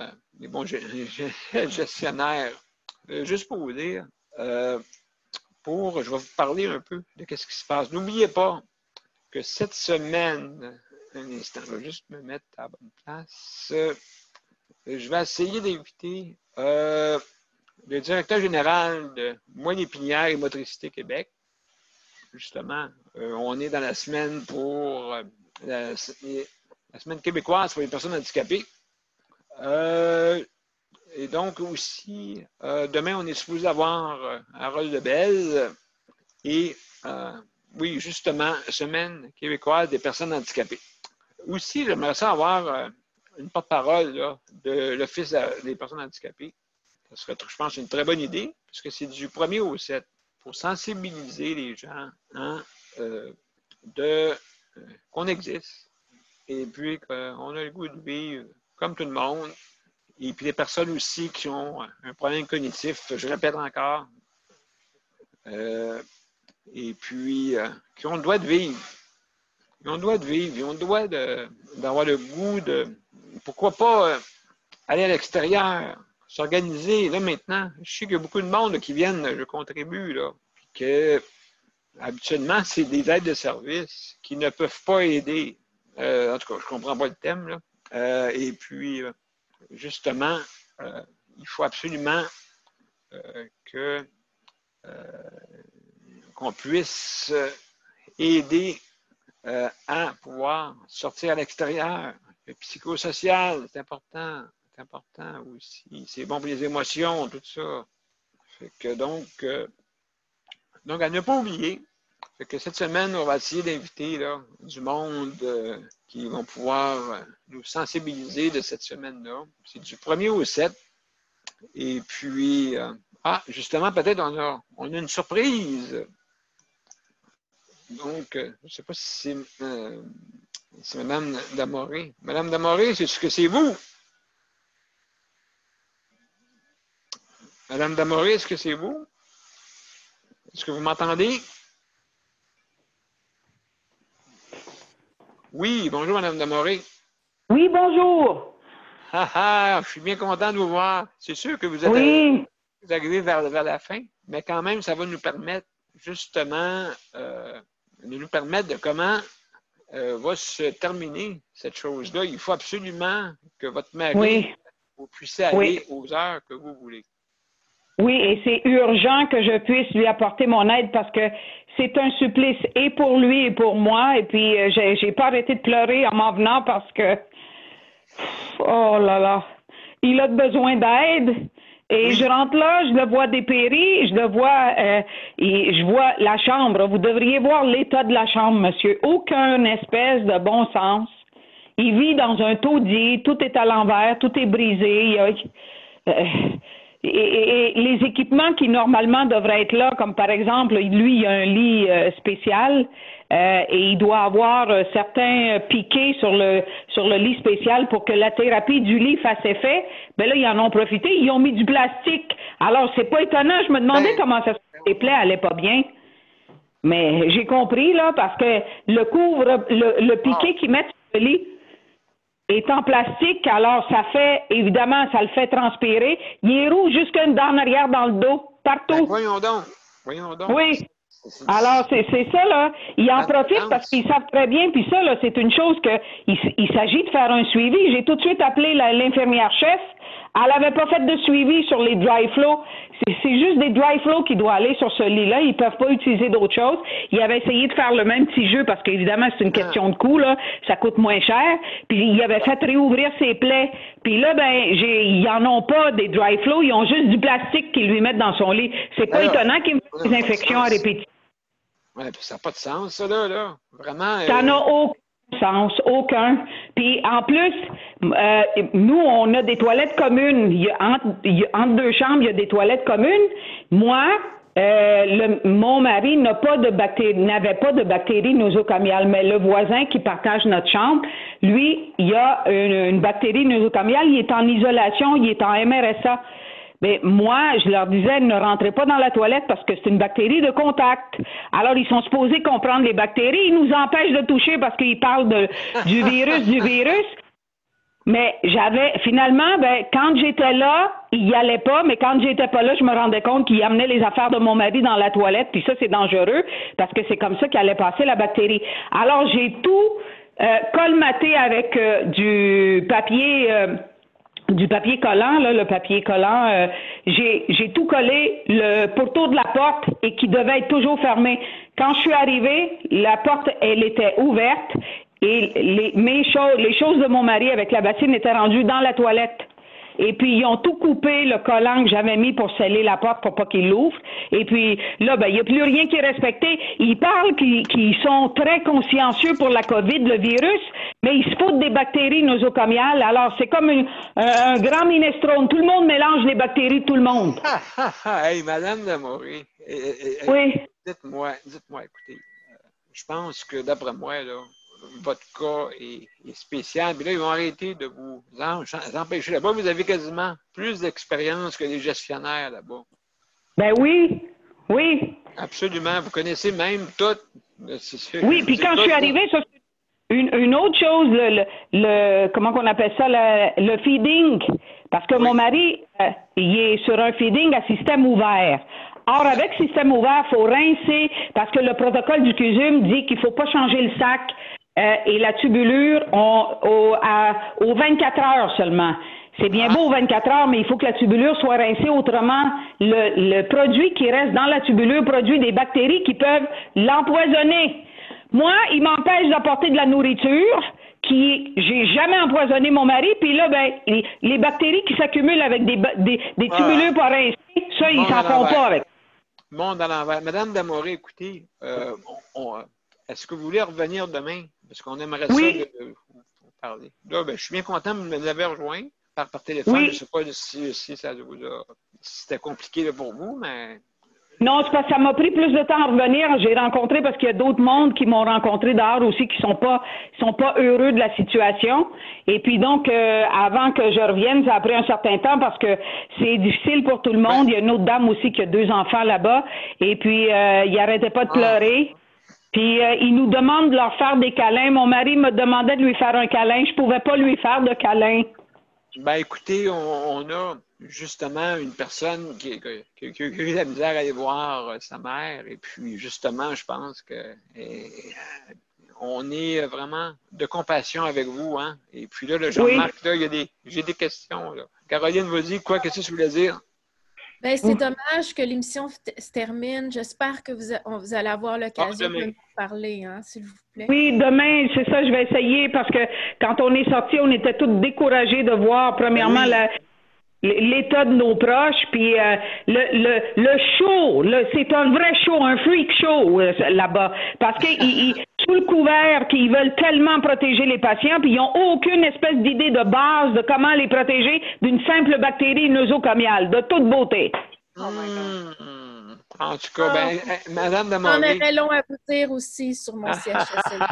gestionnaires. Juste pour vous dire, je vais vous parler un peu de ce qui se passe. N'oubliez pas que cette semaine, un instant, je vais juste me mettre à la bonne place. Je vais essayer d'inviter le directeur général de Moelle Épinière et Motricité Québec. Justement, on est dans la semaine pour la semaine québécoise pour les personnes handicapées. Et donc aussi, demain, on est supposé avoir Harold Lebel et oui, justement, semaine québécoise des personnes handicapées. aussi, j'aimerais ça avoir une porte-parole là, de l'Office des personnes handicapées. Ça serait, je pense, une très bonne idée, puisque c'est du 1er au 7 pour sensibiliser les gens hein, qu'on existe et puis qu'on a le goût de vivre comme tout le monde. Et puis les personnes aussi qui ont un problème cognitif, je répète encore, et puis qui ont le droit de vivre. Ils ont le droit de vivre, ils ont le droit d'avoir le goût de... Pourquoi pas aller à l'extérieur, s'organiser. Là, maintenant, je sais qu'il y a beaucoup de monde qui viennent, je contribue, là, puis que habituellement, c'est des aides de service qui ne peuvent pas aider. En tout cas, je ne comprends pas le thème, là. Et puis, justement, il faut absolument qu'on puisse aider à pouvoir sortir à l'extérieur. Le psychosocial, c'est important. C'est important aussi. C'est bon pour les émotions, tout ça. Fait que donc à ne pas oublier. Fait que cette semaine, on va essayer d'inviter du monde qui vont pouvoir nous sensibiliser de cette semaine-là. C'est du 1er au 7. Et puis, justement, peut-être on a une surprise. Donc, je ne sais pas si c'est Mme Damoré. Mme Damoré, est-ce que c'est vous? Mme Damoré, est-ce que c'est vous? Est-ce que vous m'entendez? Oui, bonjour, Mme Damoré. Oui, bonjour. Je suis bien content de vous voir. C'est sûr que vous êtes arrivé vers la fin, mais quand même, ça va nous permettre justement de comment va se terminer cette chose-là. Il faut absolument que votre mari, vous puissiez aller aux heures que vous voulez. Oui, et c'est urgent que je puisse lui apporter mon aide parce que c'est un supplice et pour lui et pour moi. Et puis, j'ai pas arrêté de pleurer en m'en venant parce que, oh là là, il a besoin d'aide. Et je rentre là, je le vois dépéri, je le vois, je vois la chambre. Vous devriez voir l'état de la chambre, monsieur. Aucun espèce de bon sens. Il vit dans un taudis, tout est à l'envers, tout est brisé. Et les équipements qui normalement devraient être là, comme par exemple, lui, il y a un lit spécial et il doit avoir certains piquets sur le lit spécial pour que la thérapie du lit fasse effet. Ben là, ils en ont profité, ils ont mis du plastique. Alors, c'est pas étonnant, je me demandais comment ça se fait, les plaies allaient pas bien. Mais j'ai compris, là, parce que le piquet qu'ils mettent sur le lit est en plastique, alors ça fait, évidemment, ça le fait transpirer. Il est rouge jusqu'à une dent en arrière dans le dos, partout. Voyons donc. Oui. Alors, c'est ça, là. Ils en profitent parce qu'ils savent très bien, puis ça, là, c'est une chose que il s'agit de faire un suivi. J'ai tout de suite appelé l'infirmière-chef. Elle n'avait pas fait de suivi sur les dry flow. C'est juste des dry flow qui doivent aller sur ce lit-là. Ils ne peuvent pas utiliser d'autres choses. Ils avaient essayé de faire le même petit jeu parce qu'évidemment, c'est une question de coût, là. Ça coûte moins cher. Puis, ils avaient fait réouvrir ses plaies. Puis là, ils n'en ont pas des dry flow. Ils ont juste du plastique qu'ils lui mettent dans son lit. C'est pas étonnant qu'ils me fassent des infections à répétition. Oui, puis ça n'a pas de sens, ça, là. Vraiment. Ça n'a aucun sens, aucun. Puis en plus, nous, on a des toilettes communes. Entre deux chambres, il y a des toilettes communes. Moi, mon mari n'avait pas de bactéries nosocomiales, mais le voisin qui partage notre chambre, lui, il a une bactérie nosocomiale, il est en isolation, il est en MRSA. Mais moi, je leur disais, ne rentrez pas dans la toilette parce que c'est une bactérie de contact. Alors, ils sont supposés comprendre les bactéries. Ils nous empêchent de toucher parce qu'ils parlent du virus. Mais finalement, quand j'étais là, il n'y allait pas. Mais quand j'étais pas là, je me rendais compte qu'il amenait les affaires de mon mari dans la toilette. Puis ça, c'est dangereux parce que c'est comme ça qu'allait passer la bactérie. Alors, j'ai tout colmaté avec du papier collant, là, le papier collant, j'ai tout collé le pourtour de la porte et qui devait être toujours fermé. Quand je suis arrivée, la porte, elle était ouverte et les choses de mon mari avec la bassine étaient rendues dans la toilette. Et puis, ils ont tout coupé, le collant que j'avais mis pour sceller la porte pour pas qu'il l'ouvre. Et puis, là, ben, il n'y a plus rien qui est respecté. Ils parlent qu'ils sont très consciencieux pour la COVID, le virus, mais ils se foutent des bactéries nosocomiales. Alors, c'est comme un grand minestrone. Tout le monde mélange les bactéries de tout le monde. Hey, Madame Lamoureux, Oui. dites-moi, écoutez, je pense que d'après moi, là, votre cas est spécial. Mais là, ils vont arrêter de vous empêcher là-bas. Vous avez quasiment plus d'expérience que les gestionnaires là-bas. Ben oui, oui. Absolument. Vous connaissez même tout. Oui, puis quand je suis arrivée, ça, une autre chose, comment qu'on appelle ça, le feeding. Parce que mon mari, il est sur un feeding à système ouvert. Or, avec système ouvert, il faut rincer, parce que le protocole du CUSUM dit qu'il ne faut pas changer le sac et la tubulure aux 24 heures seulement. C'est bien beau aux 24 heures, mais il faut que la tubulure soit rincée. Autrement, le produit qui reste dans la tubulure produit des bactéries qui peuvent l'empoisonner. Moi, il m'empêche d'apporter de la nourriture j'ai jamais empoisonné mon mari, puis là, ben, les bactéries qui s'accumulent avec des tubulures pas rincées, ça, ils s'en font pas avec. Monde à l'envers. Madame Damoré, écoutez, est-ce que vous voulez revenir demain? Parce qu'on aimerait ça vous parler. Là, ben, je suis bien content de me l'avoir rejoint par téléphone. Oui. Je ne sais pas si ça vous a, si c'était compliqué là, pour vous, mais... Non, c'est parce que ça m'a pris plus de temps à revenir. J'ai rencontré, parce qu'il y a d'autres mondes qui m'ont rencontré dehors aussi qui sont pas heureux de la situation. Et puis donc, avant que je revienne, ça a pris un certain temps parce que c'est difficile pour tout le monde. Il y a une autre dame aussi qui a 2 enfants là-bas. Et puis, il arrêtait pas de pleurer. Puis, il nous demande de leur faire des câlins. Mon mari me demandait de lui faire un câlin. Je pouvais pas lui faire de câlin. Ben, écoutez, on a justement une personne qui a eu la misère à aller voir sa mère. Et puis, justement, je pense que on est vraiment de compassion avec vous. Hein? Et puis là, Jean-Marc, là, j'ai des questions. Là. Caroline, vas-y, qu'est-ce que tu voulais dire? Ben, c'est dommage que l'émission se termine. J'espère que vous allez avoir l'occasion de nous parler, hein, s'il vous plaît. Oui, demain, c'est ça, je vais essayer parce que quand on est sortis, on était tous découragés de voir, premièrement, l'état de nos proches, puis le show, c'est un vrai show, un freak show là-bas, parce que sous le couvert qu'ils veulent tellement protéger les patients, puis ils n'ont aucune espèce d'idée de base de comment les protéger d'une simple bactérie nosocomiale, de toute beauté. Oh my God. En tout cas, Madame Damoré... J'en aurais long à vous dire aussi sur mon CHSLD.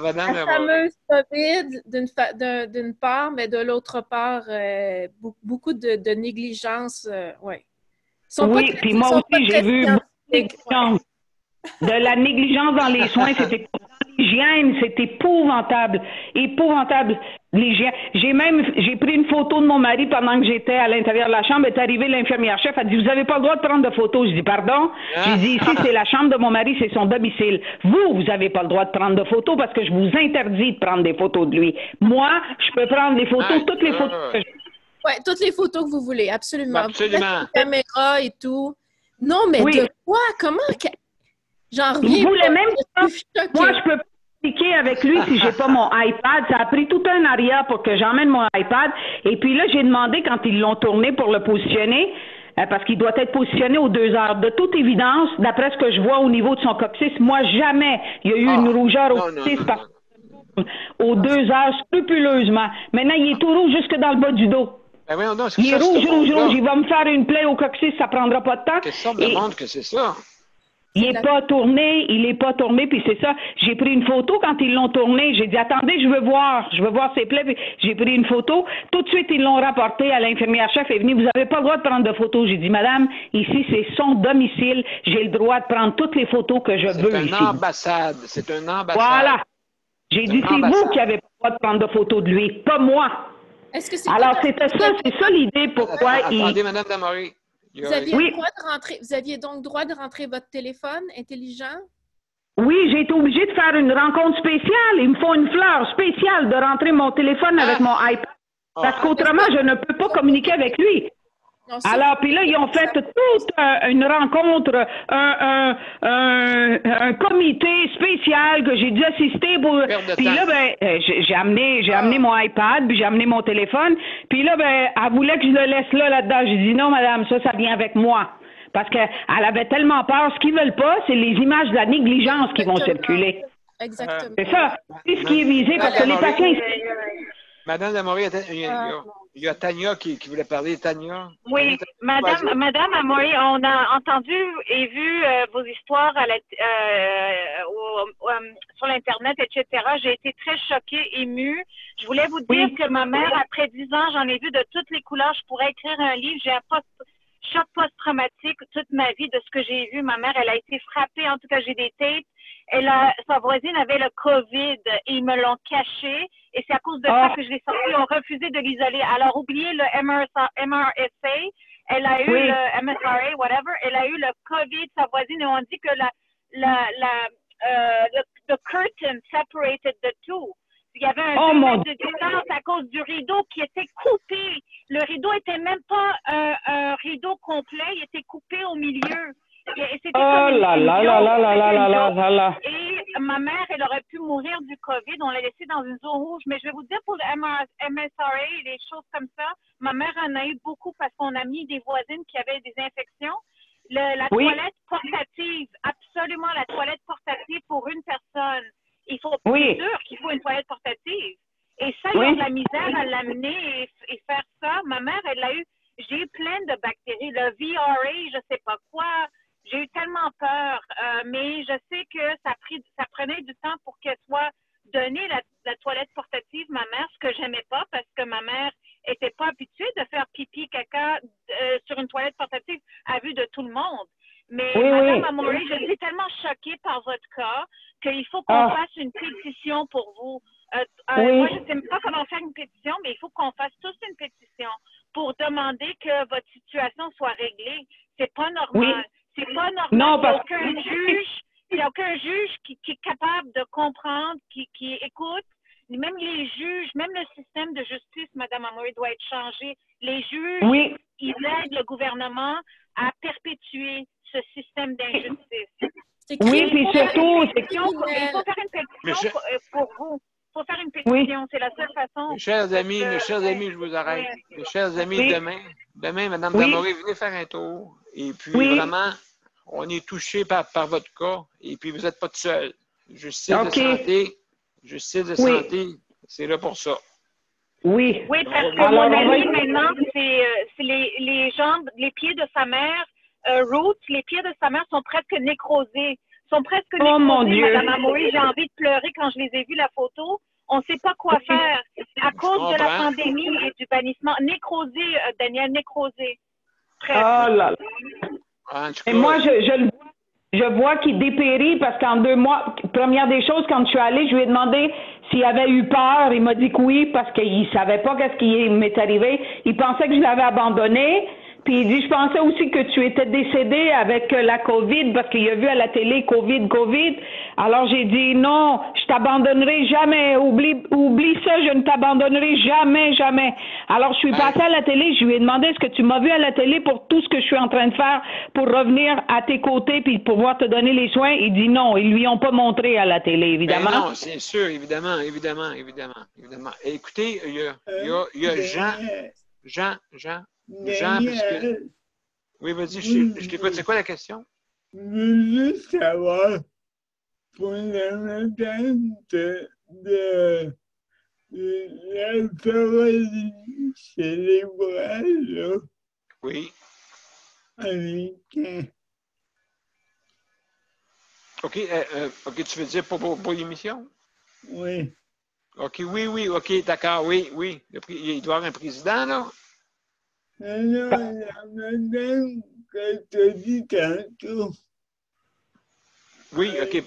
Madame la fameuse COVID, d'une part, mais de l'autre part, beaucoup de négligence. Oui, puis moi aussi, j'ai vu beaucoup de négligence. De la négligence dans les soins, c'était l'hygiène, c'est épouvantable. Épouvantable. L'hygiène. J'ai pris une photo de mon mari pendant que j'étais à l'intérieur de la chambre. Est arrivée l'infirmière-chef, elle dit, vous n'avez pas le droit de prendre de photos. Je dis, pardon? J'ai dit, ici, c'est la chambre de mon mari, c'est son domicile. Vous n'avez pas le droit de prendre de photos parce que je vous interdis de prendre des photos de lui. Moi, je peux prendre des photos, toutes les photos que je veux. Oui, toutes les photos que vous voulez, absolument. Absolument. Caméra et tout. Non, mais de quoi? Comment? J'en reviens. Il voulait même ça. Moi, je peux pas expliquer avec lui si j'ai pas mon iPad. Ça a pris tout un aria pour que j'emmène mon iPad. Et puis là, j'ai demandé quand ils l'ont tourné pour le positionner, parce qu'il doit être positionné aux 2 heures. De toute évidence, d'après ce que je vois au niveau de son coccyx, moi, jamais il y a eu une rougeur au coccyx aux 2 heures scrupuleusement. Maintenant, il est tout rouge jusque dans le bas du dos. Il est rouge. Il va me faire une plaie au coccyx, ça prendra pas de temps. Ça me demande que c'est ça. Il n'est pas tourné, puis c'est ça. J'ai pris une photo quand ils l'ont tourné. J'ai dit, attendez, je veux voir ses plaies. Puis j'ai pris une photo. Tout de suite, ils l'ont rapporté à l'infirmière-chef. Elle est venue, vous n'avez pas le droit de prendre de photos. J'ai dit, madame, ici, c'est son domicile. J'ai le droit de prendre toutes les photos que je veux ici. C'est une ambassade. Voilà. J'ai dit, c'est vous qui avez pas le droit de prendre de photos de lui, pas moi. Alors, c'était ça, c'est ça l'idée pourquoi Attendez, madame Damoré. Vous aviez donc droit de rentrer votre téléphone intelligent? Oui, j'ai été obligée de faire une rencontre spéciale. Ils me font une fleur spéciale de rentrer mon téléphone avec mon iPad. Parce qu'autrement, je ne peux pas communiquer avec lui. Non, ça, Alors, puis là, ils ont fait toute une rencontre, un comité spécial que j'ai dû assister pour. Perte de Puis temps. là, ben, j'ai amené mon iPad, puis j'ai amené mon téléphone. Puis là, ben, elle voulait que je le laisse là-dedans. J'ai dit non, madame, ça vient avec moi. Parce qu'elle avait tellement peur. Ce qu'ils veulent pas, c'est les images de la négligence qui vont circuler. Exactement. C'est ça. C'est ce qui est visé, parce que les patients. Madame Lamoureux, il y a Tania qui voulait parler. Tania? Oui, Madame Amoy, on a entendu et vu vos histoires sur l'Internet, etc. J'ai été très choquée, émue. Je voulais vous dire que ma mère, après 10 ans, j'en ai vu de toutes les couleurs. Je pourrais écrire un livre. J'ai un choc post-traumatique toute ma vie de ce que j'ai vu. Ma mère, elle a été frappée. En tout cas, j'ai des tapes. Sa voisine avait le COVID et ils me l'ont caché. Et c'est à cause de ça que je l'ai sorti. Ils ont refusé de l'isoler. Alors, oubliez le MRSA. Elle a eu le MSRA, whatever. Elle a eu le COVID, sa voisine. Et on dit que the curtain separated the two. Il y avait un 2 mètres de distance à cause du rideau qui était coupé. Le rideau était même pas un rideau complet. Il était coupé au milieu. Et ma mère, elle aurait pu mourir du COVID. On l'a laissée dans une zone rouge. Mais je vais vous dire, pour le MSRA et des choses comme ça, ma mère en a eu beaucoup parce qu'on a mis des voisines qui avaient des infections. La toilette portative, absolument la toilette portative pour une personne. Il faut bien sûr qu'il faut une toilette portative. Et ça, ils ont de la misère à l'amener et faire ça. Ma mère, j'ai eu plein de bactéries. Le VRA, je sais pas quoi. J'ai eu tellement peur, mais je sais que ça prenait du temps pour qu'elle soit donnée la toilette portative, ma mère, ce que j'aimais pas parce que ma mère était pas habituée de faire pipi, caca sur une toilette portative à vue de tout le monde. Mais Madame Amory, je suis tellement choquée par votre cas qu'il faut qu'on fasse une pétition pour vous. Moi, je ne sais même pas comment faire une pétition, mais il faut qu'on fasse tous une pétition pour demander que votre situation soit réglée. C'est pas normal. C'est pas normal. Non, Il n'y a aucun juge qui est capable de comprendre, qui écoute. Même les juges, même le système de justice, Mme Amory, doit être changé. Les juges, ils aident le gouvernement à perpétuer ce système d'injustice. Puis surtout, il faut faire une pétition pour vous. Il faut faire une pétition, c'est la seule façon. Mes chers amis, je vous arrête. Mes chers amis, demain, Mme Damory, venez faire un tour. Et puis, vraiment, on est touché par votre cas. Et puis, vous n'êtes pas tout seul. Justice de santé, c'est là pour ça. Oui, parce que mon ami, maintenant, c'est les jambes, les pieds de sa mère, Ruth, les pieds de sa mère sont presque nécrosés. Oh mon Dieu! Madame Amory, j'ai envie de pleurer quand je les ai vus, la photo. On ne sait pas quoi faire à cause de la pandémie et du bannissement. Nécrosé, Daniel, nécrosé. Oh là là. Et moi, je vois qu'il dépérit parce qu'en 2 mois, première des choses, quand je suis allée, je lui ai demandé s'il avait eu peur. Il m'a dit que oui, parce qu'il ne savait pas qu'est-ce qui m'est arrivé. Il pensait que je l'avais abandonné. Puis il dit, je pensais aussi que tu étais décédé avec la COVID parce qu'il a vu à la télé COVID. Alors j'ai dit, non, je t'abandonnerai jamais. Oublie ça, je ne t'abandonnerai jamais. Alors je suis passée à la télé, je lui ai demandé, est-ce que tu m'as vu à la télé pour tout ce que je suis en train de faire pour revenir à tes côtés puis pouvoir te donner les soins? Il dit non, ils lui ont pas montré à la télé, évidemment. Non, c'est sûr, évidemment. Et écoutez, il y a Jean, puisque... Oui, vas-y, je t'écoute. C'est quoi la question? Je veux juste savoir, pour la madame de la paralysie cérébrale, là. Oui. Avec... OK, tu veux dire pour l'émission? Oui. OK, OK, d'accord, oui. Il doit y avoir un président, là? Non, la madame que tu as dit tantôt. Oui, OK.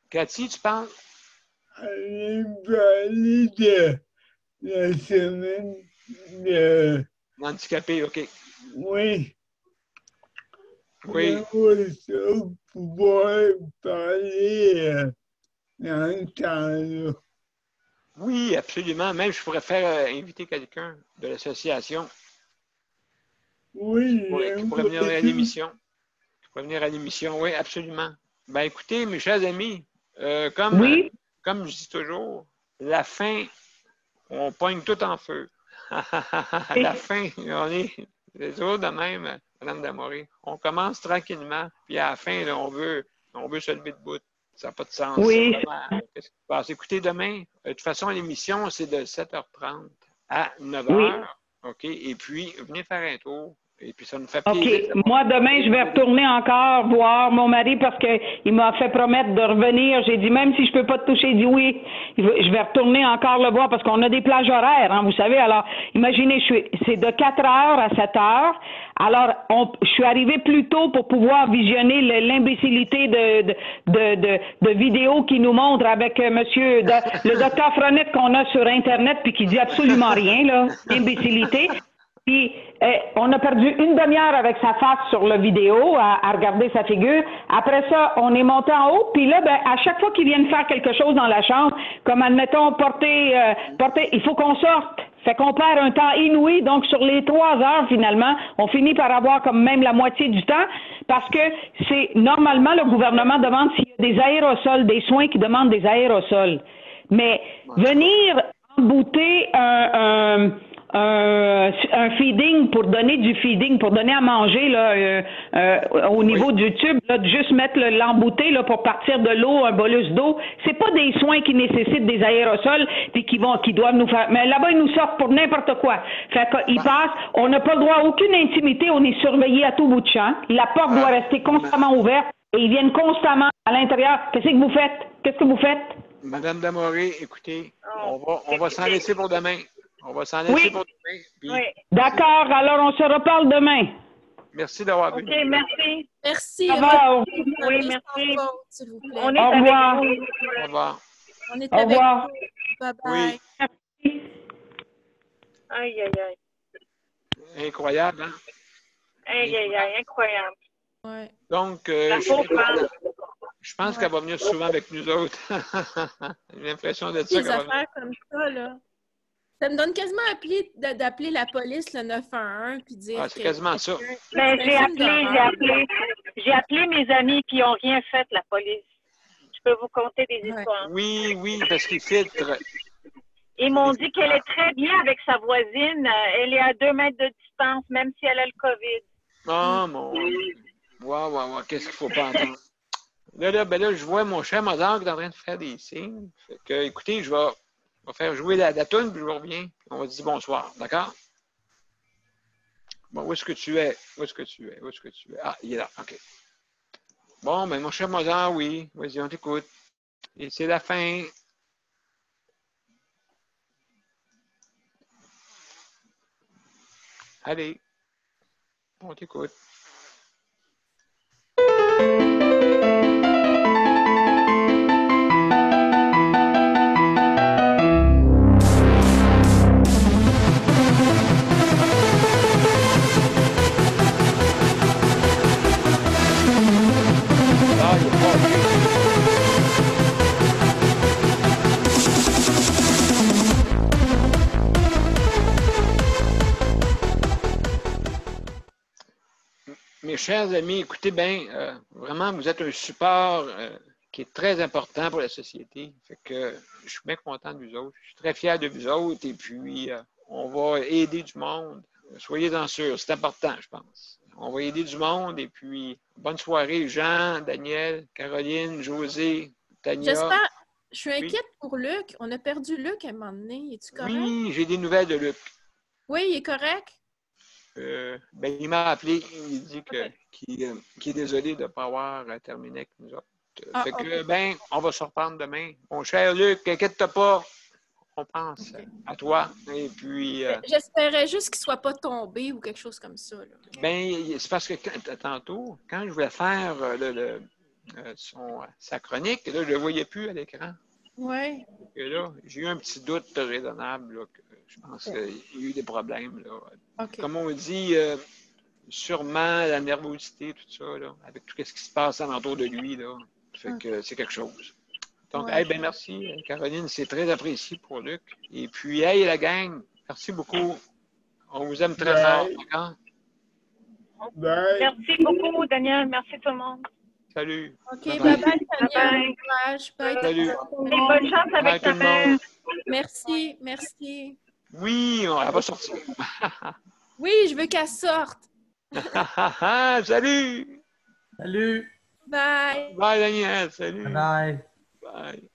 Cathy, tu parles? Elle parlait de la semaine de... Handicapé, OK. Oui. Oui. J'aimerais ça pouvoir parler dans le temps-là. Oui, absolument. Même, je pourrais faire inviter quelqu'un de l'association. Oui. Qui pourrait venir à l'émission. Qui pourrait venir à l'émission, oui, absolument. Ben écoutez, mes chers amis, Oui. comme je dis toujours, la fin, on pogne tout en feu. À la fin, on est toujours de même, Mme Damoré. On commence tranquillement, puis à la fin, là, on veut se lever debout. Ça n'a pas de sens. Oui. Qu'est-ce qui se passe? Écoutez, demain, de toute façon, l'émission, c'est de 7h30 à 9h. Oui. OK? Et puis, venez faire un tour. Et puis, ça nous fait OK. plaisir. Moi, demain, je vais retourner encore voir mon mari parce qu'il m'a fait promettre de revenir. J'ai dit, même si je peux pas te toucher, il dit oui. Je vais retourner encore le voir parce qu'on a des plages horaires, hein, vous savez. Alors, imaginez, c'est de 4h à 7h. Alors, je suis arrivée plus tôt pour pouvoir visionner l'imbécilité de vidéos qui nous montrent avec le docteur Frenette qu'on a sur Internet puis qui dit absolument rien, là. Imbécilité. Puis, on a perdu une demi-heure avec sa face sur la vidéo, à regarder sa figure. Après ça, on est monté en haut. Puis là, ben, à chaque fois qu'ils viennent faire quelque chose dans la chambre, comme admettons, porter, il faut qu'on sorte. Fait qu'on perd un temps inouï. Donc, sur les 3 heures, finalement, on finit par avoir comme même la moitié du temps parce que c'est normalement, le gouvernement demande s'il y a des aérosols, des soins qui demandent des aérosols. Mais venir embouter un feeding pour donner du feeding, pour donner à manger là, au niveau du tube, là, de juste mettre l'embouté là, pour partir de l'eau, un bolus d'eau, c'est pas des soins qui nécessitent des aérosols puis qui doivent nous faire. Mais là-bas, ils nous sortent pour n'importe quoi. Fait qu'ils passent, on n'a pas le droit à aucune intimité, on est surveillé à tout bout de champ. La porte doit rester constamment ouverte et ils viennent constamment à l'intérieur. Qu'est-ce que vous faites? Qu'est-ce que vous faites? Madame Damoré, écoutez, on va s'en laisser pour demain. On va s'en laisser pour demain. Puis... Oui. D'accord, alors on se reparle demain. Merci d'avoir OK, venu. merci. Merci. Au revoir. Oui, merci. S'il vous plaît. On est Au revoir. avec vous. Au revoir. On est Au avec revoir. vous. Bye-bye. Oui. Aïe, aïe, aïe. Incroyable, hein? Aïe, aïe, aïe, incroyable. Ouais. Donc, La pauvre femme. je pense qu'elle va venir souvent avec nous autres. J'ai l'impression d'être ça Des qu'elle va venir. affaires comme ça, là. Ça me donne quasiment d'appeler la police, le 911, puis dire Ah, c'est quasiment ça. Ben, j'ai appelé mes amis, puis ils n'ont rien fait, la police. Je peux vous conter des histoires. Oui, parce qu'ils filtrent. Ils m'ont dit qu'elle est très bien avec sa voisine. Elle est à 2 mètres de distance, même si elle a le COVID. Oh, mon Dieu. Wow, qu'est-ce qu'il ne faut pas entendre? Là, je vois mon cher Mozart qui est en train de faire des signes. Fait que, écoutez, je vais faire jouer la toune, puis je reviens. On va dire bonsoir, d'accord? Bon, où est-ce que tu es? Ah, il est là, OK. Bon, ben, mon cher Mozart, oui. Vas-y, on t'écoute. Et c'est la fin. Allez, on t'écoute. Mes chers amis, écoutez bien, vraiment, vous êtes un support qui est très important pour la société. Fait que je suis bien content de vous autres. Je suis très fier de vous autres. Et puis, on va aider du monde. Soyez-en sûrs, c'est important, je pense. On va aider du monde. Et puis, bonne soirée, Jean, Daniel, Caroline, José, Tania. J'espère. Je suis inquiète pour Luc. On a perdu Luc à un moment donné. Es-tu correct? Oui, j'ai des nouvelles de Luc. Oui, il est correct. Ben, il m'a appelé, il dit qu'il est désolé de ne pas avoir terminé avec nous autres. Fait que, ben, on va se reprendre demain. Mon cher Luc, inquiète-toi pas, on pense à toi. Et puis. J'espérais juste qu'il ne soit pas tombé ou quelque chose comme ça. Là. Ben, c'est parce que tantôt, quand je voulais faire sa chronique, là, je ne le voyais plus à l'écran. Oui. Et là, j'ai eu un petit doute raisonnable, là, que je pense qu'il y a eu des problèmes. Là. Okay. Comme on dit, sûrement la nervosité, tout ça, là, avec tout ce qui se passe alentour de lui, là, fait que c'est quelque chose. Donc, hey, ben merci, Caroline, c'est très apprécié pour Luc. Et puis, hey, la gang, merci beaucoup. On vous aime très fort, d'accord? Bye. Merci beaucoup, Daniel. Merci tout le monde. Salut. OK, Bye-bye. bye-bye, Daniel. Bon courage. Bye. Salut. Et bonne chance Bye avec tout ta le monde. mère. Merci, merci. Oui, on va sortir. Oui, je veux qu'elle sorte. Salut. Salut! Bye. Bye, Daniel. Salut. Bye bye! Bye.